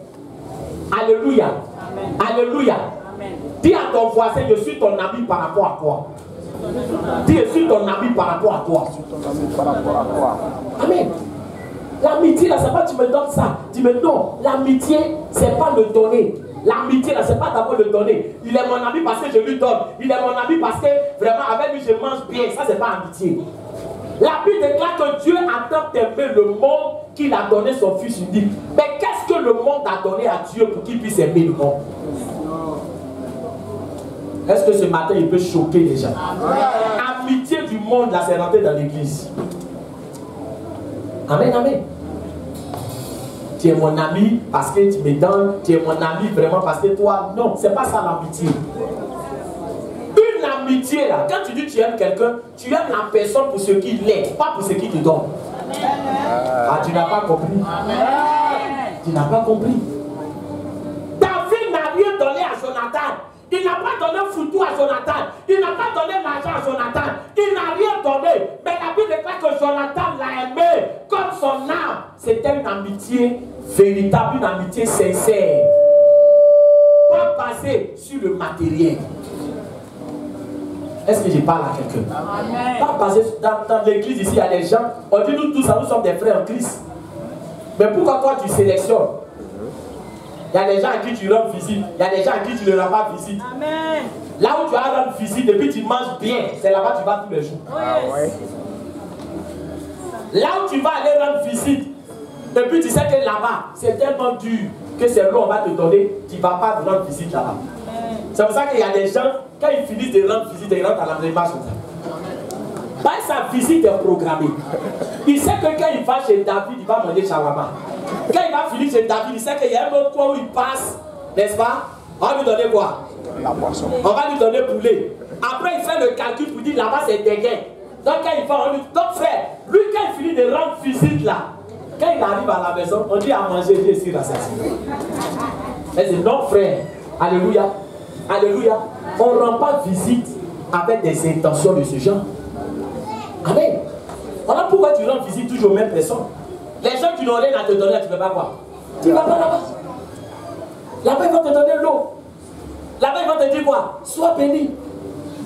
Alléluia. Amen. Alléluia. Amen. Dis à ton voisin, je suis ton ami par rapport à quoi? Dis, je suis ton ami par rapport à quoi? Amen. L'amitié, là, c'est pas tu me donnes ça. Tu me non. L'amitié, c'est pas le donner. L'amitié, là, c'est pas d'abord le donner. Il est mon ami parce que je lui donne. Il est mon ami parce que vraiment, avec lui, je mange bien. Ça, c'est pas amitié. La Bible déclare que Dieu a tant aimé le monde qu'il a donné son Fils unique. Mais qu'est-ce que le monde a donné à Dieu pour qu'il puisse aimer le monde? Est-ce que ce matin, il peut choquer les gens? Amitié du monde, là, c'est rentré dans l'église. Amen, amen. Tu es mon ami parce que tu me donnes. Tu es mon ami vraiment parce que toi, non, c'est pas ça l'amitié. Une amitié, là, quand tu dis que tu aimes quelqu'un, tu aimes la personne pour ce qu'il est, pas pour ce qu'il te donne. Ah, tu n'as pas compris. Tu n'as pas compris. David n'a rien donné à Jonathan. Il n'a pas donné foutu à Jonathan. Il n'a pas donné l'argent à Jonathan. Il n'a rien donné. Mais la Bible déclare que Jonathan l'a aimé comme son âme. C'était une amitié véritable, une amitié sincère. Pas basée sur le matériel. Est-ce que je parle à quelqu'un? Pas basée dans l'église ici, il y a des gens. On dit nous tous, nous sommes des frères en Christ. Mais pourquoi toi tu sélectionnes? Il y a des gens à qui tu rends visite. Il y a des gens à qui tu ne rends pas visite. Amen. Là où tu vas rendre visite et puis tu manges bien, c'est là-bas que tu vas tous les jours. Ah, ouais. Là où tu vas aller rendre visite et puis tu sais que là-bas, c'est tellement dur que c'est l'eau on va te donner, tu ne vas pas rendre visite là-bas. C'est pour ça qu'il y a des gens, quand ils finissent de rendre visite, ils rentrent à la démarche comme ça. Bah, sa visite est programmée. Il sait que quand il va chez David, il va manger shawarma. Quand il va finir chez David, il sait qu'il y a un autre coin où il passe, n'est-ce pas? On va lui donner quoi? La boisson. On va lui donner poulet. Après, il fait le calcul pour dire là-bas c'est dégain. Donc, quand il va, on lui dit, donc frère, lui, quand il finit de rendre visite là, quand il arrive à la maison, on dit à manger, il est ici, rassasié. Elle dit non, frère. Alléluia. Alléluia. On ne rend pas visite avec des intentions de ce genre. Amen. Voilà pourquoi tu rends visite toujours aux mêmes personnes. Les gens qui n'ont rien à te donner, tu ne peux pas voir. Tu ne vas pas là-bas. Là-bas, ils vont te donner l'eau. Là-bas, ils vont te dire quoi? Sois béni.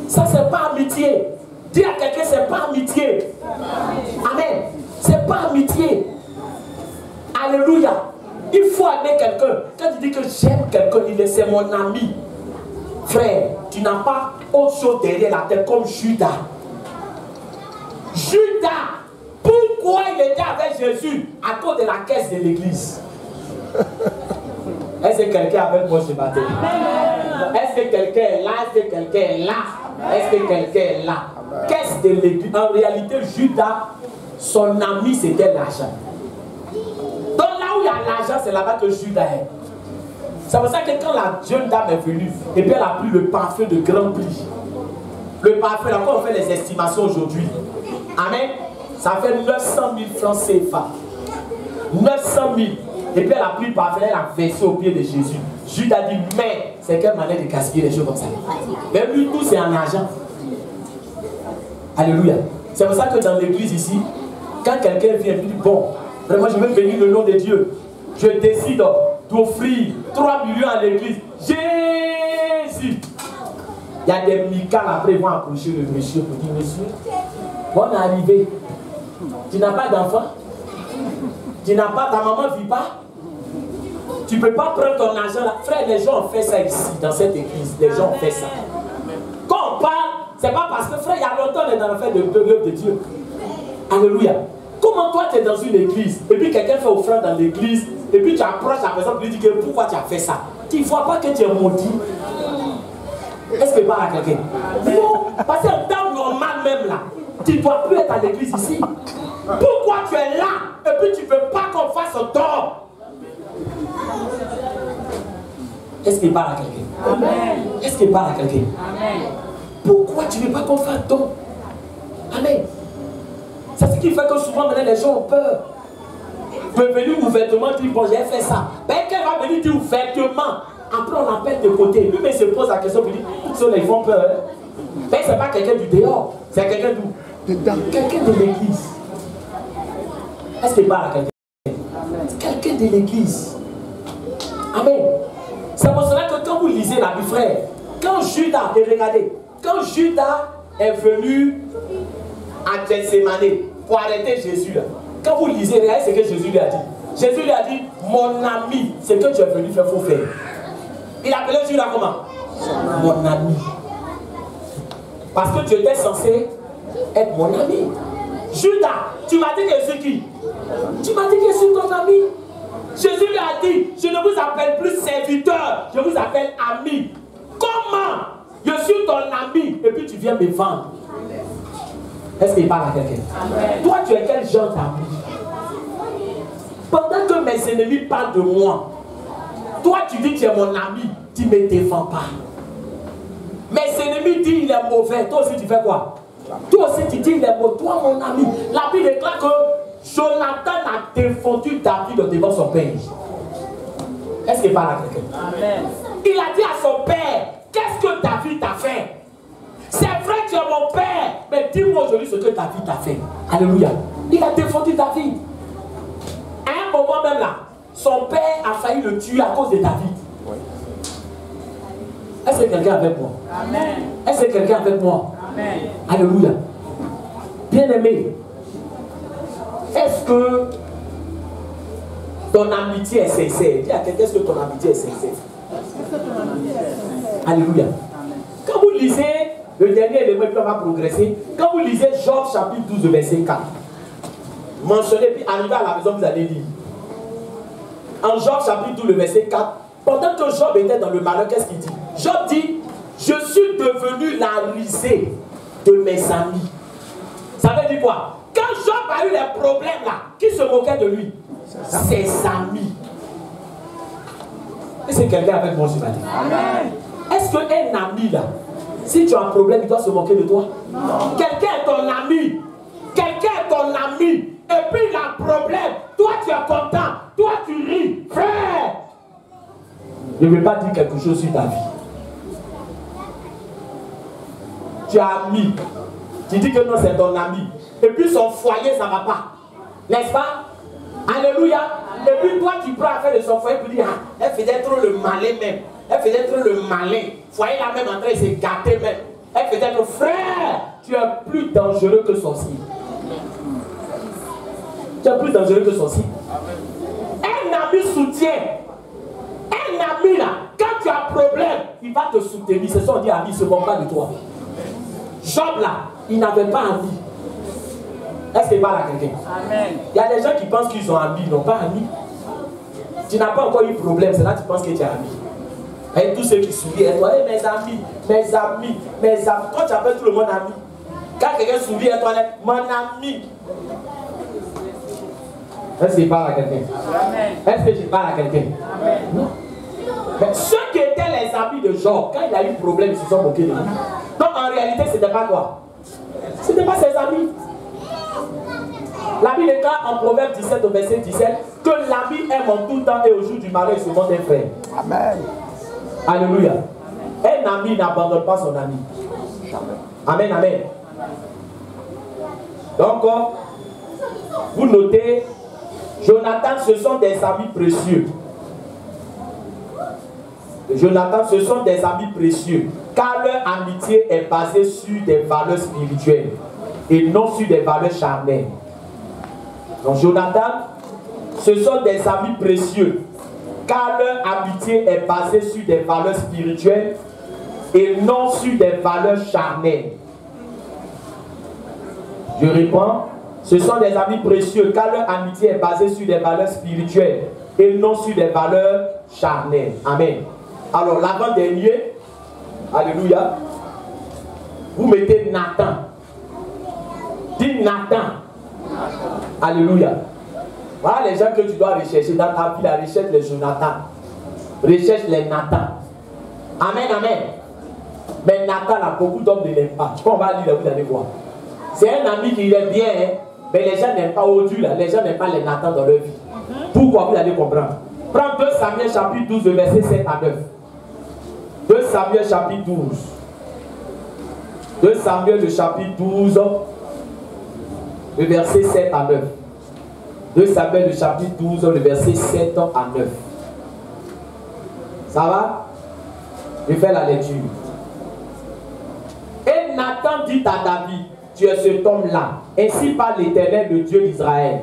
Ça, c'est pas amitié. Dis à quelqu'un, c'est pas amitié. Amen. C'est pas amitié. Alléluia. Il faut aimer quelqu'un. Quand tu dis que j'aime quelqu'un, il est c'est mon ami. Frère, tu n'as pas autre chose derrière la tête comme Judas. Judas, pourquoi il était avec Jésus? À cause de la caisse de l'église. Est-ce que quelqu'un est avec moi ce matin? Est-ce que quelqu'un est là? Est-ce que quelqu'un est là? Est-ce que quelqu'un est là? Caisse de l'église. En réalité, Judas, son ami, c'était l'argent. Donc là où il y a l'argent, c'est là-bas que Judas est. C'est pour ça que quand la jeune dame est venue, et puis elle a pris le parfum de grand prix. Le parfum, là, quand on fait les estimations aujourd'hui, amen, ça fait 900 000 francs CFA. 900 000. Et puis elle a pris le parfum, elle a versé au pied de Jésus. Judas dit, mais c'est quelle manière de gaspiller les choses comme ça? Mais lui, tout c'est en argent. Alléluia. C'est pour ça que dans l'église ici, quand quelqu'un vient et dit, bon, vraiment je veux bénir le nom de Dieu, je décide d'offrir 3 millions à l'église. Jésus! Il y a des micales après, ils vont approcher le monsieur pour dire, monsieur, bonne arrivée. Tu n'as pas d'enfant? Tu n'as pas, ta maman ne vit pas? Tu ne peux pas prendre ton argent là. Frère, les gens ont fait ça ici, dans cette église. Les gens ont fait ça. Quand on parle, c'est pas parce que, frère, il y a longtemps, on est dans l'affaire de l'œuvre de Dieu. Alléluia. Comment toi, tu es dans une église, et puis quelqu'un fait offrande dans l'église, et puis tu approches la personne, et lui dis que pourquoi tu as fait ça? Tu ne vois pas que tu es maudit? Est-ce que parle à quelqu'un? Non, parce qu'en temps normal même là, tu ne dois plus être à l'église ici. Pourquoi tu es là, et puis tu ne veux pas qu'on fasse un tort? Est-ce qu'il parle à quelqu'un? Amen. Est-ce qu'il parle à quelqu'un? Amen. Pourquoi tu ne veux pas qu'on fasse un tort? Amen. C'est ce qui fait que souvent maintenant les gens ont peur. Peut venir ouvertement dire bon j'ai fait ça. Mais qu'elle va venir dire ouvertement. Après on l'appelle de côté. Lui mais il se pose la question pour dire ceux-là ils font peur. Mais c'est pas quelqu'un du dehors. C'est quelqu'un d'où? Quelqu'un de l'église. Est-ce qu'il parle à quelqu'un? Quelqu'un de l'église. Amen. C'est pour cela que quand vous lisez la Bible, frère, quand Judas, et regardez, quand Judas est venu à Gethsémani pour arrêter Jésus là, quand vous lisez, regardez ce que Jésus lui a dit. Jésus lui a dit, mon ami, ce que tu es venu faire, il faut faire. Il appelait Judas comment? Mon ami. Parce que tu étais censé être mon ami. Judas, tu m'as dit que je suis qui? Tu m'as dit que je suis ton ami. Jésus lui a dit, je ne vous appelle plus serviteur, je vous appelle ami. Comment? Je suis ton ami et puis tu viens me vendre. Est-ce qu'il parle à quelqu'un? Toi, tu es quel genre d'ami? Pendant que mes ennemis parlent de moi, toi, tu dis que tu es mon ami, tu ne me défends pas. Mes ennemis disent il est mauvais, toi aussi tu fais quoi? Toi aussi tu dis il est mauvais, toi mon ami. La Bible déclare que Jonathan a défendu David devant son père. Est-ce qu'il parle à quelqu'un? Il a dit à son père, qu'est-ce que David t'a fait? C'est vrai que tu es mon père, mais dis-moi aujourd'hui ce que David t'a fait. Alléluia. Il a défendu David. À un moment même là, son père a failli le tuer à cause de David. Est-ce que quelqu'un est avec moi? Amen. Est-ce que quelqu'un est avec moi? Amen. Alléluia. Bien-aimé, est-ce que ton amitié est sincère? Dis à quelqu'un, est-ce que ton amitié est sincère? Alléluia. Quand vous lisez le dernier élément, puis on va progresser. Quand vous lisez Job chapitre 12, verset 4, mentionnez, puis arrivez à la maison, vous allez lire. En Job chapitre 12, verset 4, pendant que Job était dans le malheur, qu'est-ce qu'il dit? Job dit, je suis devenu la risée de mes amis. Ça veut dire quoi? Quand Job a eu les problèmes là, qui se moquait de lui? Ses amis. Est-ce que quelqu'un avec moi ce matin? Est-ce qu'un ami là, si tu as un problème, il doit se moquer de toi? Non. Quelqu'un est ton ami. Quelqu'un est ton ami. Et puis il a un problème. Toi tu es content. Toi tu ris. Frère, je ne vais pas dire quelque chose sur ta vie. Tu as ami. Tu dis que non, c'est ton ami. Et puis son foyer, ça ne va pas. N'est-ce pas? Alléluia. Et puis toi, tu prends affaire de son foyer pour dire, ah, elle faisait trop le malin même. Elle faisait trop le malin. Foyer là même en train de se gâter même. Elle faisait trop, frère, tu es plus dangereux que sorcier. Tu es plus dangereux que sorcier. Un ami soutient. Un ami là, quand tu as problème, il va te soutenir. C'est ça on dit ami, il ne se moque pas de toi. Job là, il n'avait pas envie. Est-ce qu'il parle à quelqu'un? Amen. Il y a des gens qui pensent qu'ils ont envie, ils n'ont pas envie. Tu n'as pas encore eu de problème, c'est là que tu penses que tu as envie. Et tous ceux qui sourient, et toi, hey, mes amis, mes amis, mes amis. Toi, tu appelles tout le monde ami. Quand quelqu'un sourit, et toi, mon ami. Est-ce que je parle à quelqu'un? Est-ce que je parle à quelqu'un? Non. Mais ceux qui étaient les amis de Job, quand il a eu problème, ils se sont moqués de lui. Donc en réalité, ce n'était pas quoi? Ce n'était pas ses amis. La Bible déclare en Proverbe 17 au verset 17 que l'ami aime en tout temps et au jour du malheur il se montre un frère. Amen. Alléluia. Un ami n'abandonne pas son ami. Amen, amen. Donc, vous notez, Jonathan, ce sont des amis précieux. Jonathan, ce sont des amis précieux, car leur amitié est basée sur des valeurs spirituelles et non sur des valeurs charnelles. Donc Jonathan, ce sont des amis précieux, car leur amitié est basée sur des valeurs spirituelles et non sur des valeurs charnelles. Je réponds, ce sont des amis précieux, car leur amitié est basée sur des valeurs spirituelles et non sur des valeurs charnelles. Amen. Alors l'avant-dernier, alléluia, vous mettez Nathan. Dis Nathan. Alléluia. Voilà les gens que tu dois rechercher dans ta vie, la recherche les Jonathan. Recherche les Nathan. Amen, amen. Mais Nathan, là, beaucoup d'hommes ne l'aiment pas. On va lire là, vous allez voir. C'est un ami qui est bien, hein, mais les gens n'aiment pas au-dessus là. Les gens n'aiment pas les Nathan dans leur vie. Pourquoi? Vous allez comprendre. Prends 2 Samuel chapitre 12, verset 7 à 9. 2 Samuel chapitre 12. 2 Samuel le chapitre 12, le verset 7 à 9. 2 Samuel le chapitre 12, le verset 7 à 9. Ça va? Je fais la lecture. Et Nathan dit à David, tu es cet homme-là. Ainsi parle l'Éternel, le Dieu d'Israël.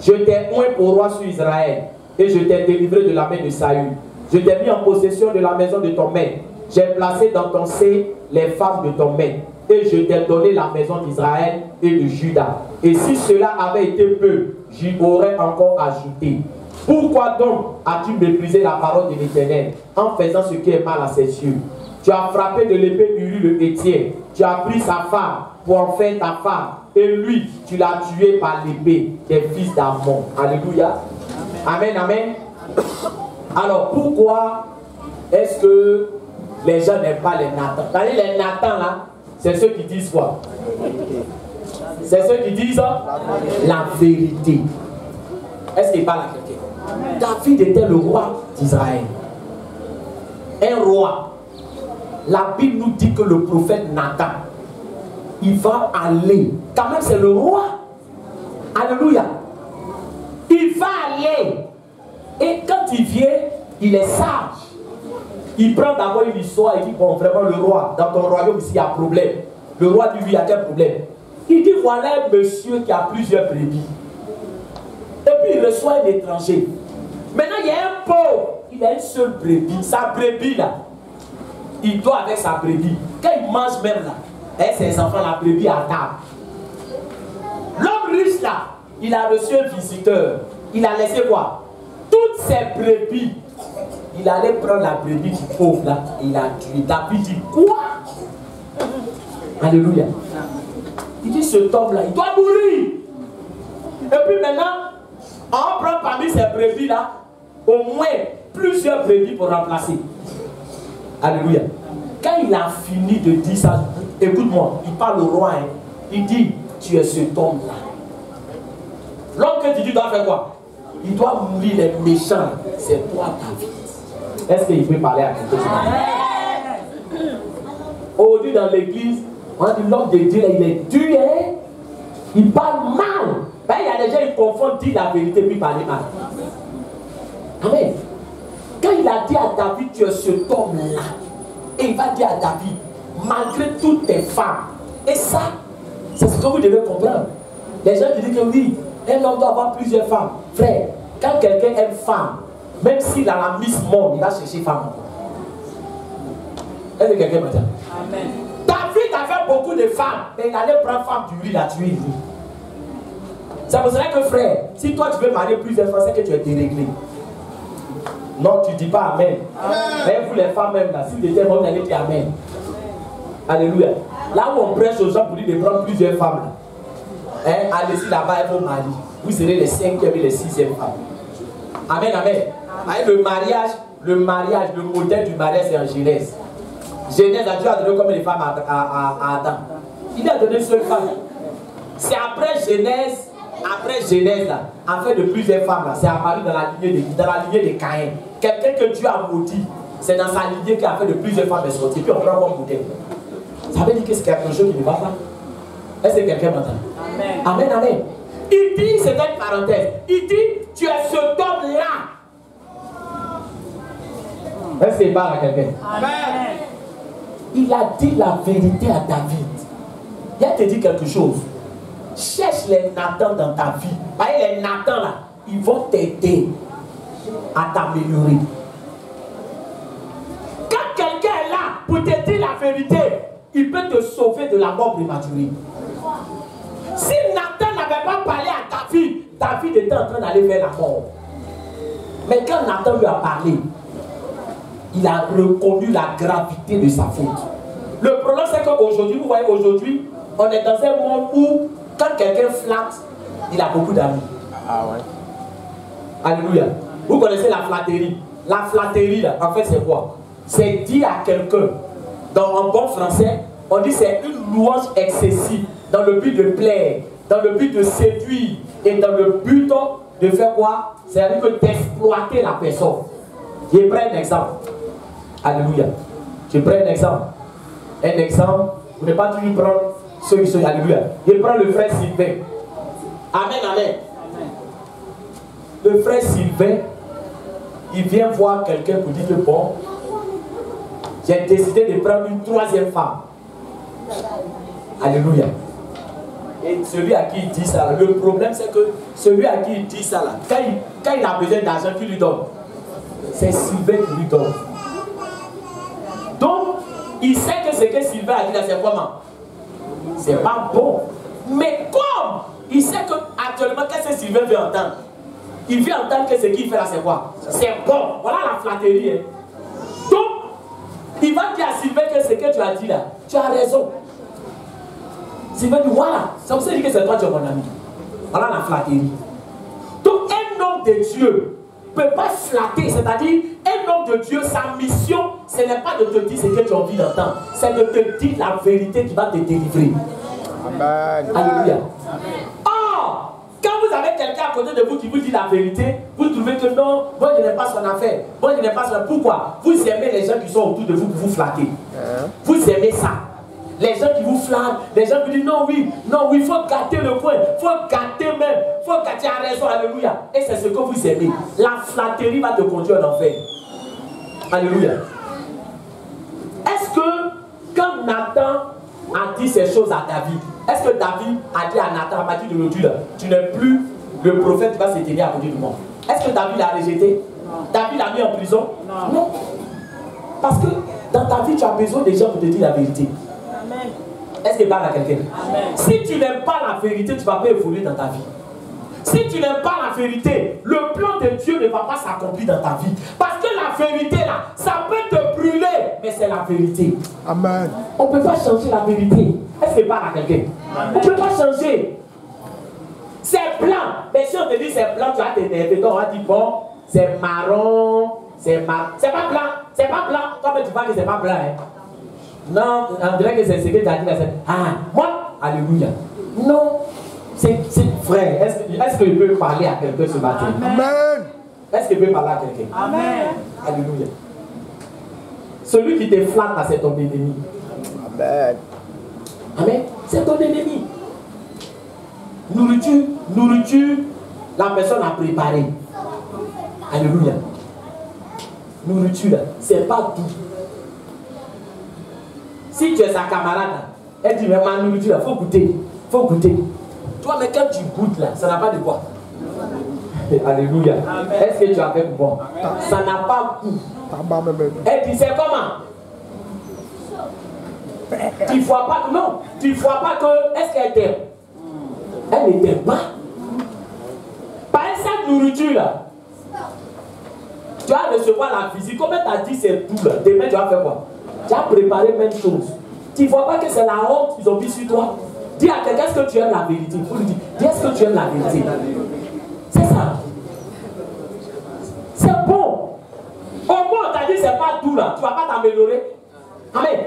Je t'ai oint pour roi sur Israël, et je t'ai délivré de la main de Saül. Je t'ai mis en possession de la maison de ton maître. J'ai placé dans ton sein les femmes de ton maître. Et je t'ai donné la maison d'Israël et de Juda. Et si cela avait été peu, j'y aurais encore ajouté. Pourquoi donc as-tu méprisé la parole de l'Éternel en faisant ce qui est mal à ses yeux? Tu as frappé de l'épée Uri le Héthien. Tu as pris sa femme pour en faire ta femme. Et lui, tu l'as tué par l'épée des fils d'Ammon. Alléluia. Amen, amen. Alors pourquoi est-ce que les gens n'aiment pas les Nathan? Les Nathan là, c'est ceux qui disent quoi? C'est ceux qui disent la vérité. Est-ce qu'il parle à quelqu'un? David était le roi d'Israël. Un roi. La Bible nous dit que le prophète Nathan, il va aller. Quand même, c'est le roi. Alléluia. Il va aller. Et quand il vient, il est sage. Il prend d'abord une histoire et dit, bon, vraiment le roi, dans ton royaume ici, il y a un problème. Le roi dit, oui, il y a quel problème? Il dit, voilà un monsieur qui a plusieurs brebis. Et puis il reçoit un étranger. Maintenant, il y a un pauvre. Il a une seule brebis. Sa brebis là, il doit avec sa brebis. Quand il mange même là, et ses enfants, la brebis à table. L'homme riche là, il a reçu un visiteur. Il a laissé quoi? Toutes ses brebis. Il allait prendre la brebis du pauvre là et il a tué. David dit quoi? Alléluia. Il dit cet homme là, il doit mourir. Et puis maintenant, on prend parmi ces brebis là au moins plusieurs brebis pour remplacer. Alléluia. Quand il a fini de dire ça, écoute-moi, il parle au roi, hein, il dit, tu es cet homme là. L'homme que tu dis doit faire quoi? Il doit mourir, les méchants. C'est toi, David. Est-ce qu'il peut parler à quelqu'un? Aujourd'hui dans l'église, on dit l'homme de Dieu, il est dur, hein? Il parle mal. Ben, il y a des gens qui confondent dire la vérité puis parler mal. Amen. Quand il a dit à David, tu es cet homme-là, et il va dire à David, malgré toutes tes femmes, Et ça, c'est ce que vous devez comprendre. Les gens qui disent que oui, un homme doit avoir plusieurs femmes. Frère, quand quelqu'un aime femme, même s'il a la Miss Monde, il va chercher femme. Est-ce que quelqu'un m'entend? Amen. David avait beaucoup de femmes, mais il allait prendre femme du riz, la tuer lui. C'est pour cela que frère, si toi tu veux marier plusieurs femmes, c'est que tu es déréglé. Non, tu ne dis pas Amen. Mais vous les femmes même là, si vous étiez mort, vous allez dire Amen. Alléluia. Là où on prêche aux gens pour dire de prendre plusieurs femmes là. Hein, allez-y là-bas et vos maris. Vous serez les 5e et les 6e femmes. Amen, amen. Hein, le mariage, le modèle du mariage c'est en Genèse. Genèse, Dieu a donné combien de femmes à Adam? Il a donné une seule femme. C'est après Genèse là, en fait de plusieurs femmes là, c'est apparu dans la lignée de Caïn. Quelqu'un que Dieu a maudit, c'est dans sa lignée qu'il a fait de plusieurs femmes sorties. Puis on prend comme modèle. Ça veut dire que c'est quelque chose qui ne va pas. Est-ce que quelqu'un m'entend? Amen. Amen, amen. Il dit, c'est une parenthèse, il dit, tu es cet homme-là. Est-ce qu'il parle à quelqu'un? Amen. Il a dit la vérité à David. Il a te dit quelque chose. Cherche les Nathan dans ta vie. Voyez les Nathan là, ils vont t'aider à t'améliorer. Quand quelqu'un est là pour te dire la vérité, il peut te sauver de la mort prématurée. Si Nathan n'avait pas parlé à David était en train d'aller vers la mort. Mais quand Nathan lui a parlé, il a reconnu la gravité de sa faute. Le problème c'est qu'aujourd'hui, vous voyez, aujourd'hui, on est dans un monde où quand quelqu'un flatte, il a beaucoup d'amis. Ah ouais. Alléluia. Vous connaissez la flatterie. La flatterie, là, en fait, c'est quoi? C'est dire à quelqu'un, dans un bon français, on dit c'est une louange excessive, dans le but de plaire, dans le but de séduire, et dans le but de faire quoi? C'est-à-dire que d'exploiter la personne. Je prends un exemple. Alléluia. Je prends un exemple. Un exemple, vous ne pouvez pas toujours prendre ceux qui sont. Alléluia. Je prends le frère Sylvain. Amen, amen. Le frère Sylvain, il vient voir quelqu'un pour dire que bon, j'ai décidé de prendre une 3e femme. Alléluia. Et celui à qui il dit ça, le problème c'est que celui à qui il dit ça, là, quand il a besoin d'argent, qui lui donne? C'est Sylvain qui lui donne. Donc, il sait que ce que Sylvain a dit là, c'est comment? C'est pas bon. Mais comme il sait qu'actuellement, qu'est-ce que Sylvain veut entendre? Il veut entendre que ce qu'il fait là, c'est quoi? C'est bon. Voilà la flatterie. Hein. Donc, il va dire à Sylvain que ce que tu as dit là, tu as raison. Sylvain dit, voilà. Ça veut dire que c'est toi, tu es mon ami. Voilà la flatterie. Donc, un homme de Dieu ne peut pas flatter. C'est-à-dire, un homme de Dieu, sa mission, ce n'est pas de te dire ce que tu as envie d'entendre. C'est de te dire la vérité qui va te délivrer. Amen. Alléluia. Or, quand vous avez quelqu'un à côté de vous qui vous dit la vérité, vous trouvez que non, moi je n'aime pas son affaire. Moi je n'aime pas son affaire. Pourquoi? Vous aimez les gens qui sont autour de vous pour vous flatter. Vous aimez ça. Les gens qui vous flattent, les gens qui disent non, oui, il faut gâter le coin, il faut gâter même, il faut gâter à raison, alléluia. Et c'est ce que vous aimez. La flatterie va te conduire en enfer. Alléluia. Est-ce que quand Nathan a dit ces choses à David, est-ce que David a dit à Nathan à partir d'aujourd'hui, tu n'es plus le prophète qui va se tenir à côté de moi? Est-ce que David l'a rejeté? Non. David l'a mis en prison? Non. Non. Parce que dans ta vie, tu as besoin des gens pour te dire la vérité. Amen. Est-ce qu'il parle à quelqu'un? Amen. Si tu n'aimes pas la vérité, tu ne vas pas évoluer dans ta vie. Si tu n'aimes pas la vérité, le plan de Dieu ne va pas s'accomplir dans ta vie. Parce que la vérité là, ça peut te brûler, mais c'est la vérité. Amen. On ne peut pas changer la vérité. Est-ce qu'il parle à quelqu'un? On ne peut pas changer. C'est blanc. Mais si on te dit c'est blanc, tu vas t'énerver. Donc on va dire bon, c'est marron, c'est marron. C'est pas blanc. C'est pas blanc. Toi, tu vois que c'est pas blanc. Hein? Non, on dirait que c'est ce que tu as dit là. Ah, moi, alléluia. Non, c'est frère. Est-ce que je peux parler à quelqu'un ce matin? Amen. Est-ce que je peux parler à quelqu'un? Amen. Alléluia. Celui qui te flatte là, c'est ton ennemi. Amen. Amen. C'est ton ennemi. Nourriture, la personne a préparé. Alléluia. Nourriture, c'est pas tout. Si tu es sa camarade, Elle dit, mais ma nourriture, il faut goûter. Faut goûter. Toi, mais quand tu goûtes là, ça n'a pas de quoi. Alléluia. Est-ce que tu as fait bon? Ça n'a pas goût. Elle dit, c'est comment? Tu ne vois pas, non, tu ne vois pas que, est-ce qu'elle t'aime? Elle ne t'aime pas. Par cette nourriture là, tu vas recevoir la visite. Comment tu as dit c'est tout là? Demain tu vas faire quoi? Tu as préparé même chose. Tu ne vois pas que c'est la honte qu'ils ont mis sur toi? Dis à quelqu'un, est-ce que tu aimes la vérité? Il faut lui dire, dis, est-ce que tu aimes la vérité? C'est ça. C'est bon. Au moins on t'a dit c'est pas tout là. Tu ne vas pas t'améliorer. Amen.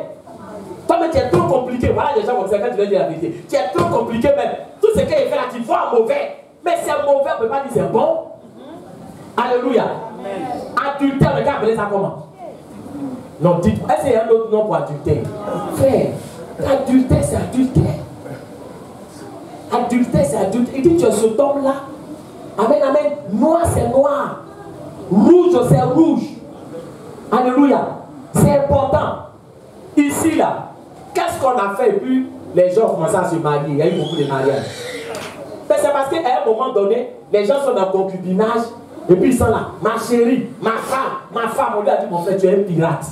Toi mais tu es trop compliqué. Voilà des gens comme ça quand tu leur dis la vérité. Tu es trop compliqué même. Tout ce qu'il fait là, tu vois mauvais. Mais c'est mauvais, on ne peut pas dire c'est bon. Alléluia. Adultère, le gars appelait ça comment? Non, dites, est-ce qu'il y a un autre nom pour adultère? Frère, adultère c'est adultère. Adultère c'est adultère. Il dit tu es ce homme là. Amen, amen. Noir c'est noir. Rouge c'est rouge. Alléluia. C'est important. Ici là, qu'est-ce qu'on a fait? Et puis les gens ont commencé à se marier. Il y a eu beaucoup de mariages. Mais c'est parce qu'à un moment donné, les gens sont dans le concubinage. Et puis ils sont là, ma chérie, ma femme, on lui a dit mon frère, tu es un pirate.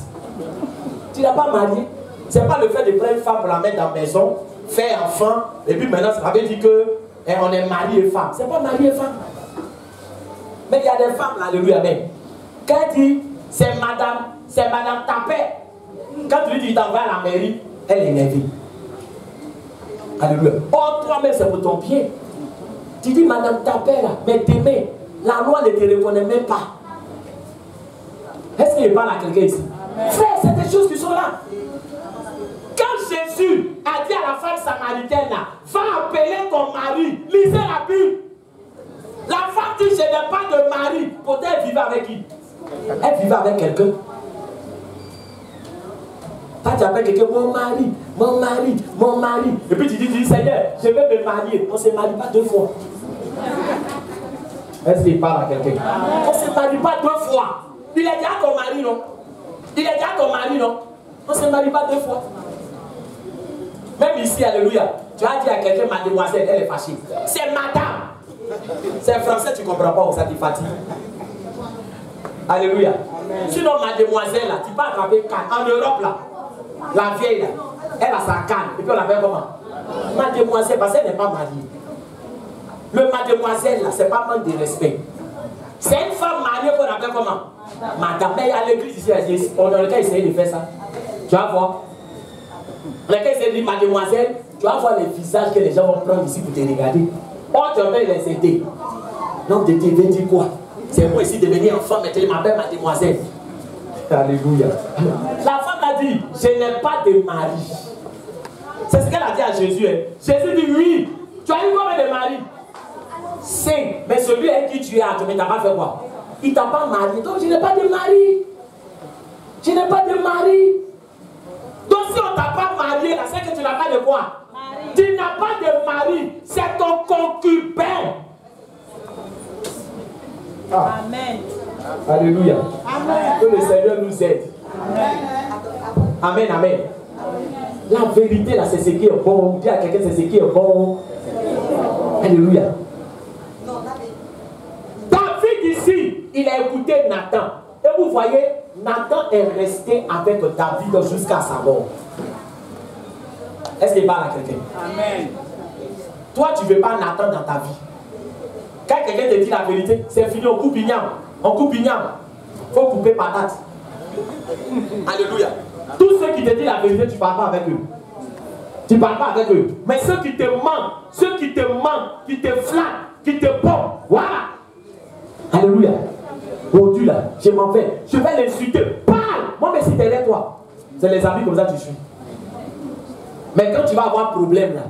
Tu n'as pas marié. C'est pas le fait de prendre une femme pour la mettre dans la maison, faire enfant, et puis maintenant ça veut dire que on est mari et femme. C'est pas mari et femme. Mais il y a des femmes là, alléluia, mais quand il dit c'est madame Tapet, quand tu lui dis qu'il t'envoie à la mairie, elle est énervée. Alléluia. Oh, toi-même c'est pour ton pied. Tu dis madame Tapet là, mais demain, la loi ne te reconnaît même pas. Est-ce qu'il parle à quelqu'un ici? Frère, c'est des choses qui sont là. Quand Jésus a dit à la femme samaritaine là, va appeler ton mari, lisez la Bible. La femme dit, je n'ai pas de mari. Pourtant, elle vivait avec qui? Elle vivait avec quelqu'un. Quand tu appelles quelqu'un, mon mari, mon mari, mon mari. Et puis tu dis, Seigneur, je vais me marier. On ne se marie pas 2 fois. Est-ce qu'il parle à quelqu'un? On ne se marie pas 2 fois. Il est déjà ton mari, non? Il est déjà ton mari, non? On ne se marie pas 2 fois. Même ici, alléluia, tu as dit à quelqu'un, mademoiselle, elle est fâchée. C'est madame. C'est français, tu ne comprends pas où ça te fatigue. Alléluia. Amen. Sinon, mademoiselle, là, tu peux attraper canne. En Europe, là, la vieille, là, elle a sa canne. Et puis on l'appelle comment? Mademoiselle, parce qu'elle n'est pas mariée. Le mademoiselle, là, c'est pas manque de respect. C'est une femme mariée qu'on appelle comment? Madame. Mais à l'église ici, on a le cas essayer de faire ça. Tu vas voir. Le cas essayer de dire mademoiselle, tu vas voir les visages que les gens vont prendre ici pour te regarder. Oh, tu vas les aider. Donc, de te dire quoi? C'est moi ici de devenir enfant, mais tu m'appelles mademoiselle. Alléluia. La femme a dit, je n'ai pas de mari. C'est ce qu'elle a dit à Jésus. Hein. Jésus dit, oui, tu as eu combien de maris? 5. Mais celui avec qui tu es, mais tu n'as pas fait quoi? Il ne t'a pas marié. Donc, je n'ai pas de mari. Je n'ai pas de mari. Donc, si on ne t'a pas marié, c'est que tu n'as pas de quoi? Mari. Tu n'as pas de mari. C'est ton concubin. Ah. Amen. Alléluia. Amen. Que le Seigneur nous aide. Amen. Amen, amen. La vérité, là, c'est ce qui est bon. Dis à quelqu'un, c'est ce qui est bon. Alléluia. David ici, il a écouté Nathan. Et vous voyez, Nathan est resté avec David jusqu'à sa mort. Est-ce qu'il parle à quelqu'un? Amen. Toi, tu ne veux pas Nathan dans ta vie. Quand quelqu'un te dit la vérité, c'est fini, on coupe igname. On coupe igname. Il faut couper patate. Alléluia. Tous ceux qui te disent la vérité, tu ne parles pas avec eux. Tu ne parles pas avec eux. Mais ceux qui te mentent, qui te flattent, qui te pompent, voilà. Alléluia. Bon Dieu là, je m'en vais. Je vais l'insulter. Parle. Moi, mais si derrière toi, c'est les amis comme ça que tu suis. Mais quand tu vas avoir problème là,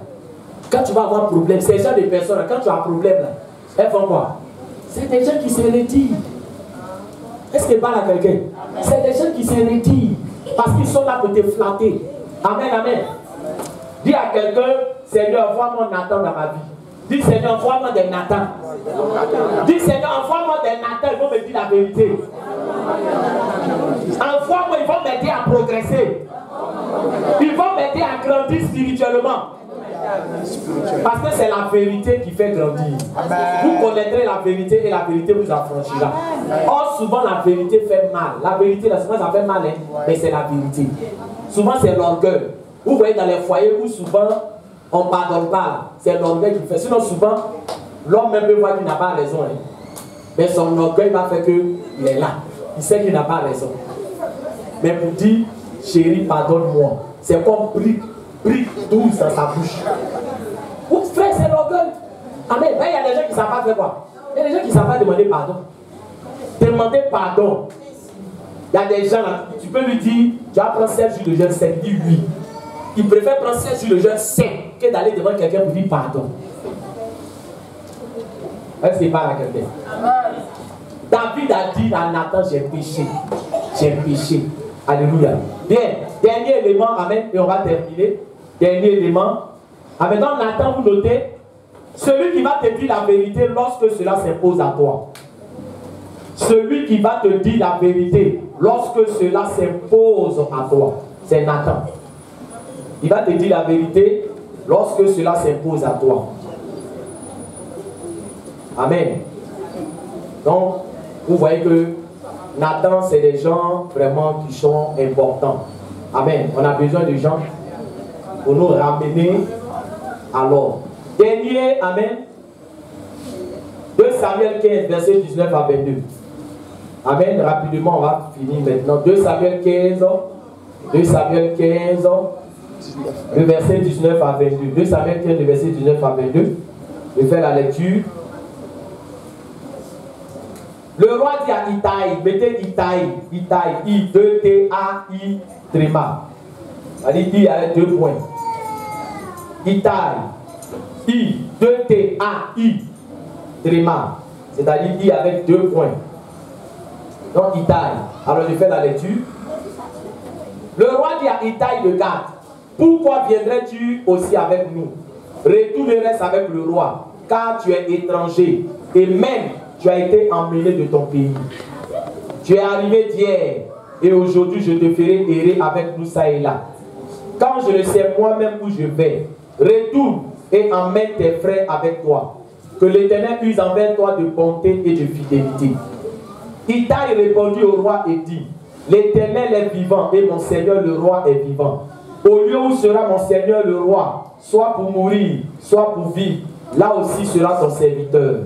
ces gens de personnes là, quand tu as problème là, elles font quoi? C'est des gens qui se retirent. Est-ce qu'ils parlent à quelqu'un? C'est des gens qui se retirent. Parce qu'ils sont là pour te flatter. Amen, amen. Dis à quelqu'un, Seigneur, envoie-moi Nathan dans ma vie. Dis, Seigneur, envoie-moi des Nathan. Dis, Seigneur, envoie-moi des Nathan, ils vont me dire la vérité. Envoie-moi, ils vont m'aider à progresser. Ils vont m'aider aider à grandir spirituellement. Parce que c'est la vérité qui fait grandir. Vous connaîtrez la vérité et la vérité vous affranchira. Or, souvent la vérité fait mal. La vérité, là, souvent ça fait mal, hein, mais c'est la vérité. Souvent c'est l'orgueil. Vous voyez dans les foyers où souvent on ne pardonne pas. C'est l'orgueil qui fait. Sinon souvent, l'homme même peut voir qu'il n'a pas raison. Hein. Mais son orgueil va faire qu'il est là. Il sait qu'il n'a pas raison. Mais pour dire, chérie, pardonne-moi. C'est comme brique douce dans sa bouche. Vous frère, c'est l'orgueil. Amen. Il y a des gens qui ne savent pas faire quoi. Il y a des gens qui ne savent pas demander pardon. Demander pardon. Il y a des gens là, tu peux lui dire, tu vas prendre 7 jours de jeûne sec. Il dit oui. Il préfère prendre 7 jours de jeûne sec que d'aller devant quelqu'un pour dire pardon. Est-ce qu'il parle à quelqu'un? David a dit à Nathan, j'ai péché. J'ai péché. Alléluia. Bien. Dernier élément, amen, et on va terminer. Dernier élément. Amen. Maintenant, Nathan, vous notez, celui qui va te dire la vérité lorsque cela s'impose à toi. Celui qui va te dire la vérité lorsque cela s'impose à toi, c'est Nathan. Il va te dire la vérité lorsque cela s'impose à toi. Amen. Donc, vous voyez que Nathan, c'est des gens vraiment qui sont importants. Amen. On a besoin de gens pour nous ramener à l'ordre. Dernier, amen. 2 Samuel 15, verset 19 à 22. Amen. Rapidement, on va finir maintenant. 2 Samuel 15, 2 Samuel 15, le verset 19 à 22. 2 Samuel 15, le verset 19 à 22. Je vais faire la lecture. Le roi dit à Itaï, mettez Itaï, I-2-T-A-I, tréma. C'est-à-dire I avec 2 points. Itaï, I-2-T-A-I, tréma. C'est-à-dire I avec 2 points. Donc Itaï. Alors je fais la lecture. Le roi dit à Itaï de Gath, pourquoi viendrais-tu aussi avec nous? Retournerais avec le roi, car tu es étranger et même tu as été emmené de ton pays. Tu es arrivé d'hier et aujourd'hui je te ferai errer avec nous ça et là. Quand je ne sais moi-même où je vais, retourne et emmène tes frères avec toi. Que l'Éternel use envers toi de bonté et de fidélité. Itaï répondit au roi et dit, l'Éternel est vivant et mon Seigneur le roi est vivant. Au lieu où sera mon Seigneur le roi, soit pour mourir, soit pour vivre, là aussi sera ton serviteur.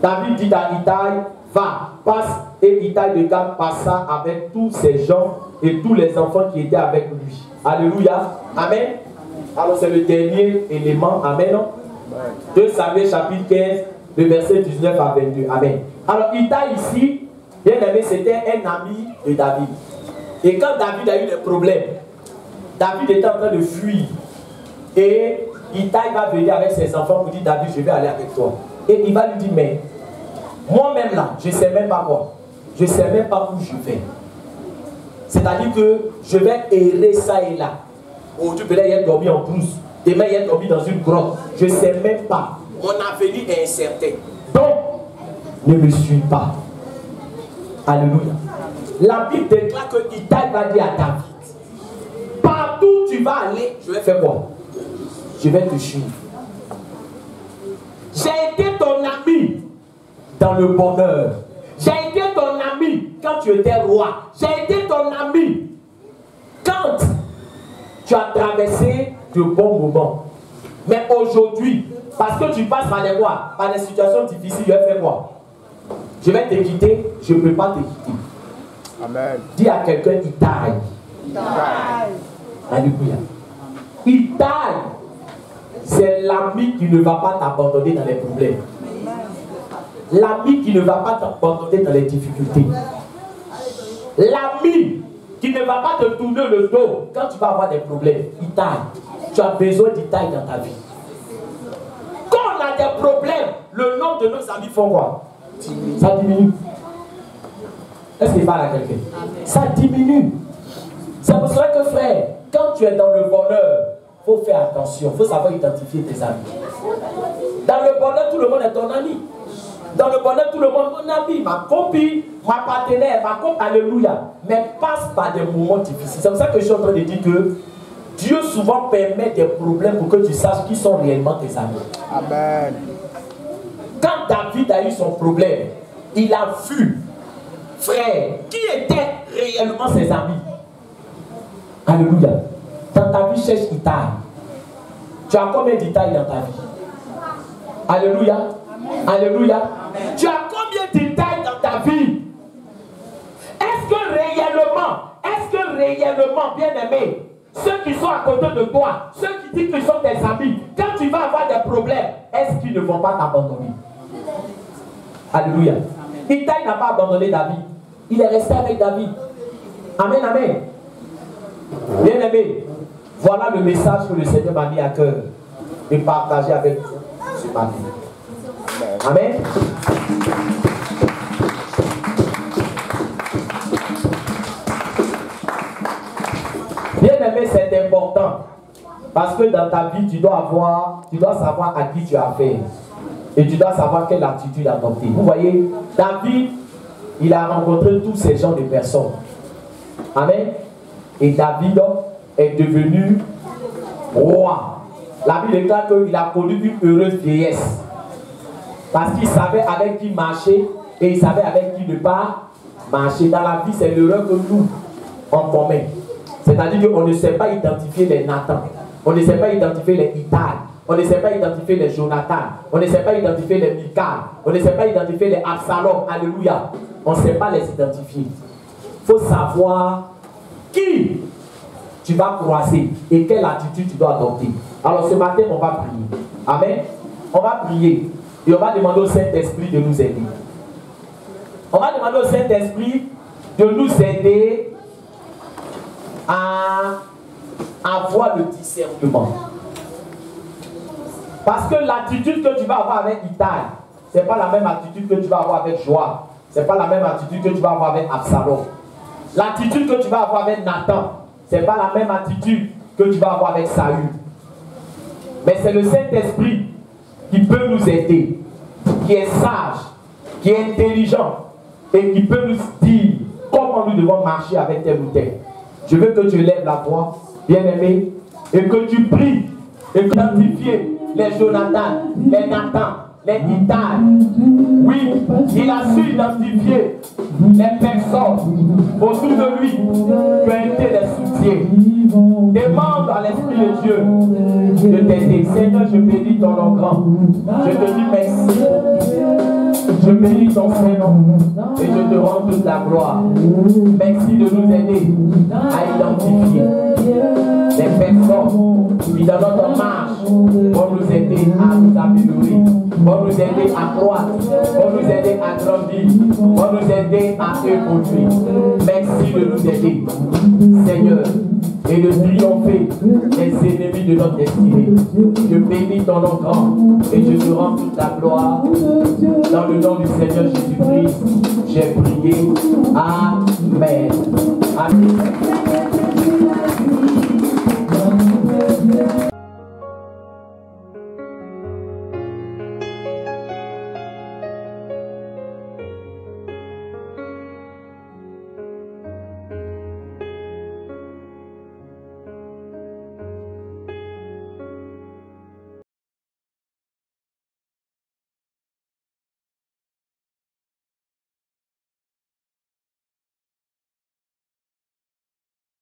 David dit à Itaï, va, passe, et Itaï de Gath passa avec tous ces gens et tous les enfants qui étaient avec lui. Alléluia. Amen. Alors c'est le dernier élément. Amen. 2 Samuel chapitre 15, le verset 19 à 22. Amen. Alors Itaï ici, bien aimé, c'était un ami de David. Et quand David a eu des problèmes, David était en train de fuir. Et Itaï va venir avec ses enfants pour dire, David, je vais aller avec toi. Et il va lui dire, mais moi-même là, je ne sais même pas quoi. Je ne sais même pas où je vais. C'est-à-dire que je vais errer ça et là. Aujourd'hui, peut-être il a dormi en brousse. Demain, il a dormi dans une grotte. Je ne sais même pas. Mon avenir est incertain. Donc, ne me suis pas. Alléluia. La Bible déclare que Itaï va dire à David, partout où tu vas aller, je vais faire quoi? Je vais te suivre. J'ai été ton ami dans le bonheur. J'ai été ton ami quand tu étais roi. J'ai été ton ami quand tu as traversé de bons moments. Mais aujourd'hui, parce que tu passes par des quoi? Par des situations difficiles, je vais faire quoi? Je vais te quitter, je ne peux pas te quitter. Amen. Dis à quelqu'un, Itaï. Alléluia. Itaï, c'est l'ami qui ne va pas t'abandonner dans les problèmes. L'ami qui ne va pas t'abandonner dans les difficultés. L'ami qui ne va pas te tourner le dos quand tu vas avoir des problèmes. Itaï. Tu as besoin d'Itaï dans ta vie. Quand on a des problèmes, le nom de nos amis font quoi? Ça diminue. Est-ce qu'il parle à quelqu'un? Ça diminue. C'est pour cela que frère, quand tu es dans le bonheur, il faut faire attention. Il faut savoir identifier tes amis. Dans le bonheur, tout le monde est ton ami. Dans le bonheur, tout le monde est mon ami, ma copine, ma partenaire, ma copine, alléluia. Mais passe par des moments difficiles. C'est pour ça que je suis en train de dire que Dieu souvent permet des problèmes pour que tu saches qui sont réellement tes amis. Amen. Quand David a eu son problème, il a vu, frère, qui étaient réellement ses amis. Alléluia. Dans ta vie, cherche Itaï. Tu as combien d'Itaï dans ta vie? Alléluia. Alléluia. Amen. Tu as combien d'Itaï dans ta vie? Est-ce que réellement, bien aimé, ceux qui sont à côté de toi, ceux qui disent qu'ils sont tes amis, quand tu vas avoir des problèmes, est-ce qu'ils ne vont pas t'abandonner? Alléluia. Itaï n'a pas abandonné David. Il est resté avec David. Amen, amen. Bien aimé, voilà le message que le Seigneur m'a mis à cœur de partager avec vous ce matin. Amen. Bien aimé, c'est important. Parce que dans ta vie, tu dois savoir à qui tu as affaire. Et tu dois savoir quelle attitude adopter. Vous voyez, David, il a rencontré tous ces genres de personnes. Amen. Et David est devenu roi. La Bible déclare qu'il a connu une heureuse vieillesse. Parce qu'il savait avec qui marcher et il savait avec qui ne pas marcher. Dans la vie, c'est l'erreur que nous, en commun. C'est-à-dire qu'on ne sait pas identifier les Nathan. On ne sait pas identifier les Itaï. On ne sait pas identifier les Jonathan. On ne sait pas identifier les Mika. On ne sait pas identifier les Absalom. Alléluia. On ne sait pas les identifier. Il faut savoir qui tu vas croiser et quelle attitude tu dois adopter. Alors ce matin, on va prier. Amen. On va prier et on va demander au Saint-Esprit de nous aider. On va demander au Saint-Esprit de nous aider à avoir le discernement. Parce que l'attitude que tu vas avoir avec Itaï, ce n'est pas la même attitude que tu vas avoir avec Joab. Ce n'est pas la même attitude que tu vas avoir avec Absalom. L'attitude que tu vas avoir avec Nathan, ce n'est pas la même attitude que tu vas avoir avec Saül. Mais c'est le Saint-Esprit qui peut nous aider, qui est sage, qui est intelligent et qui peut nous dire comment nous devons marcher avec tel ou tel. Je veux que tu lèves la voix, bien-aimé, et que tu pries et que tu identifies les Jonathan, les Nathan, les Itaï. Oui, il a su identifier les personnes autour de lui qui ont été des soutiens. Demande à l'Esprit de Dieu de t'aider. Seigneur, je bénis ton nom grand. Je te dis merci. Je bénis ton Saint-Nom et je te rends toute la gloire. Merci de nous aider à identifier les personnes qui dans notre marche vont nous aider à nous améliorer, vont nous aider à croître, vont nous aider à grandir, vont nous aider à évoluer. Merci de nous aider, Seigneur, et de triompher des ennemis de notre destinée. Je bénis ton nom grand et je te rends toute la gloire. Dans le nom du Seigneur Jésus-Christ, j'ai prié. Amen. Amen.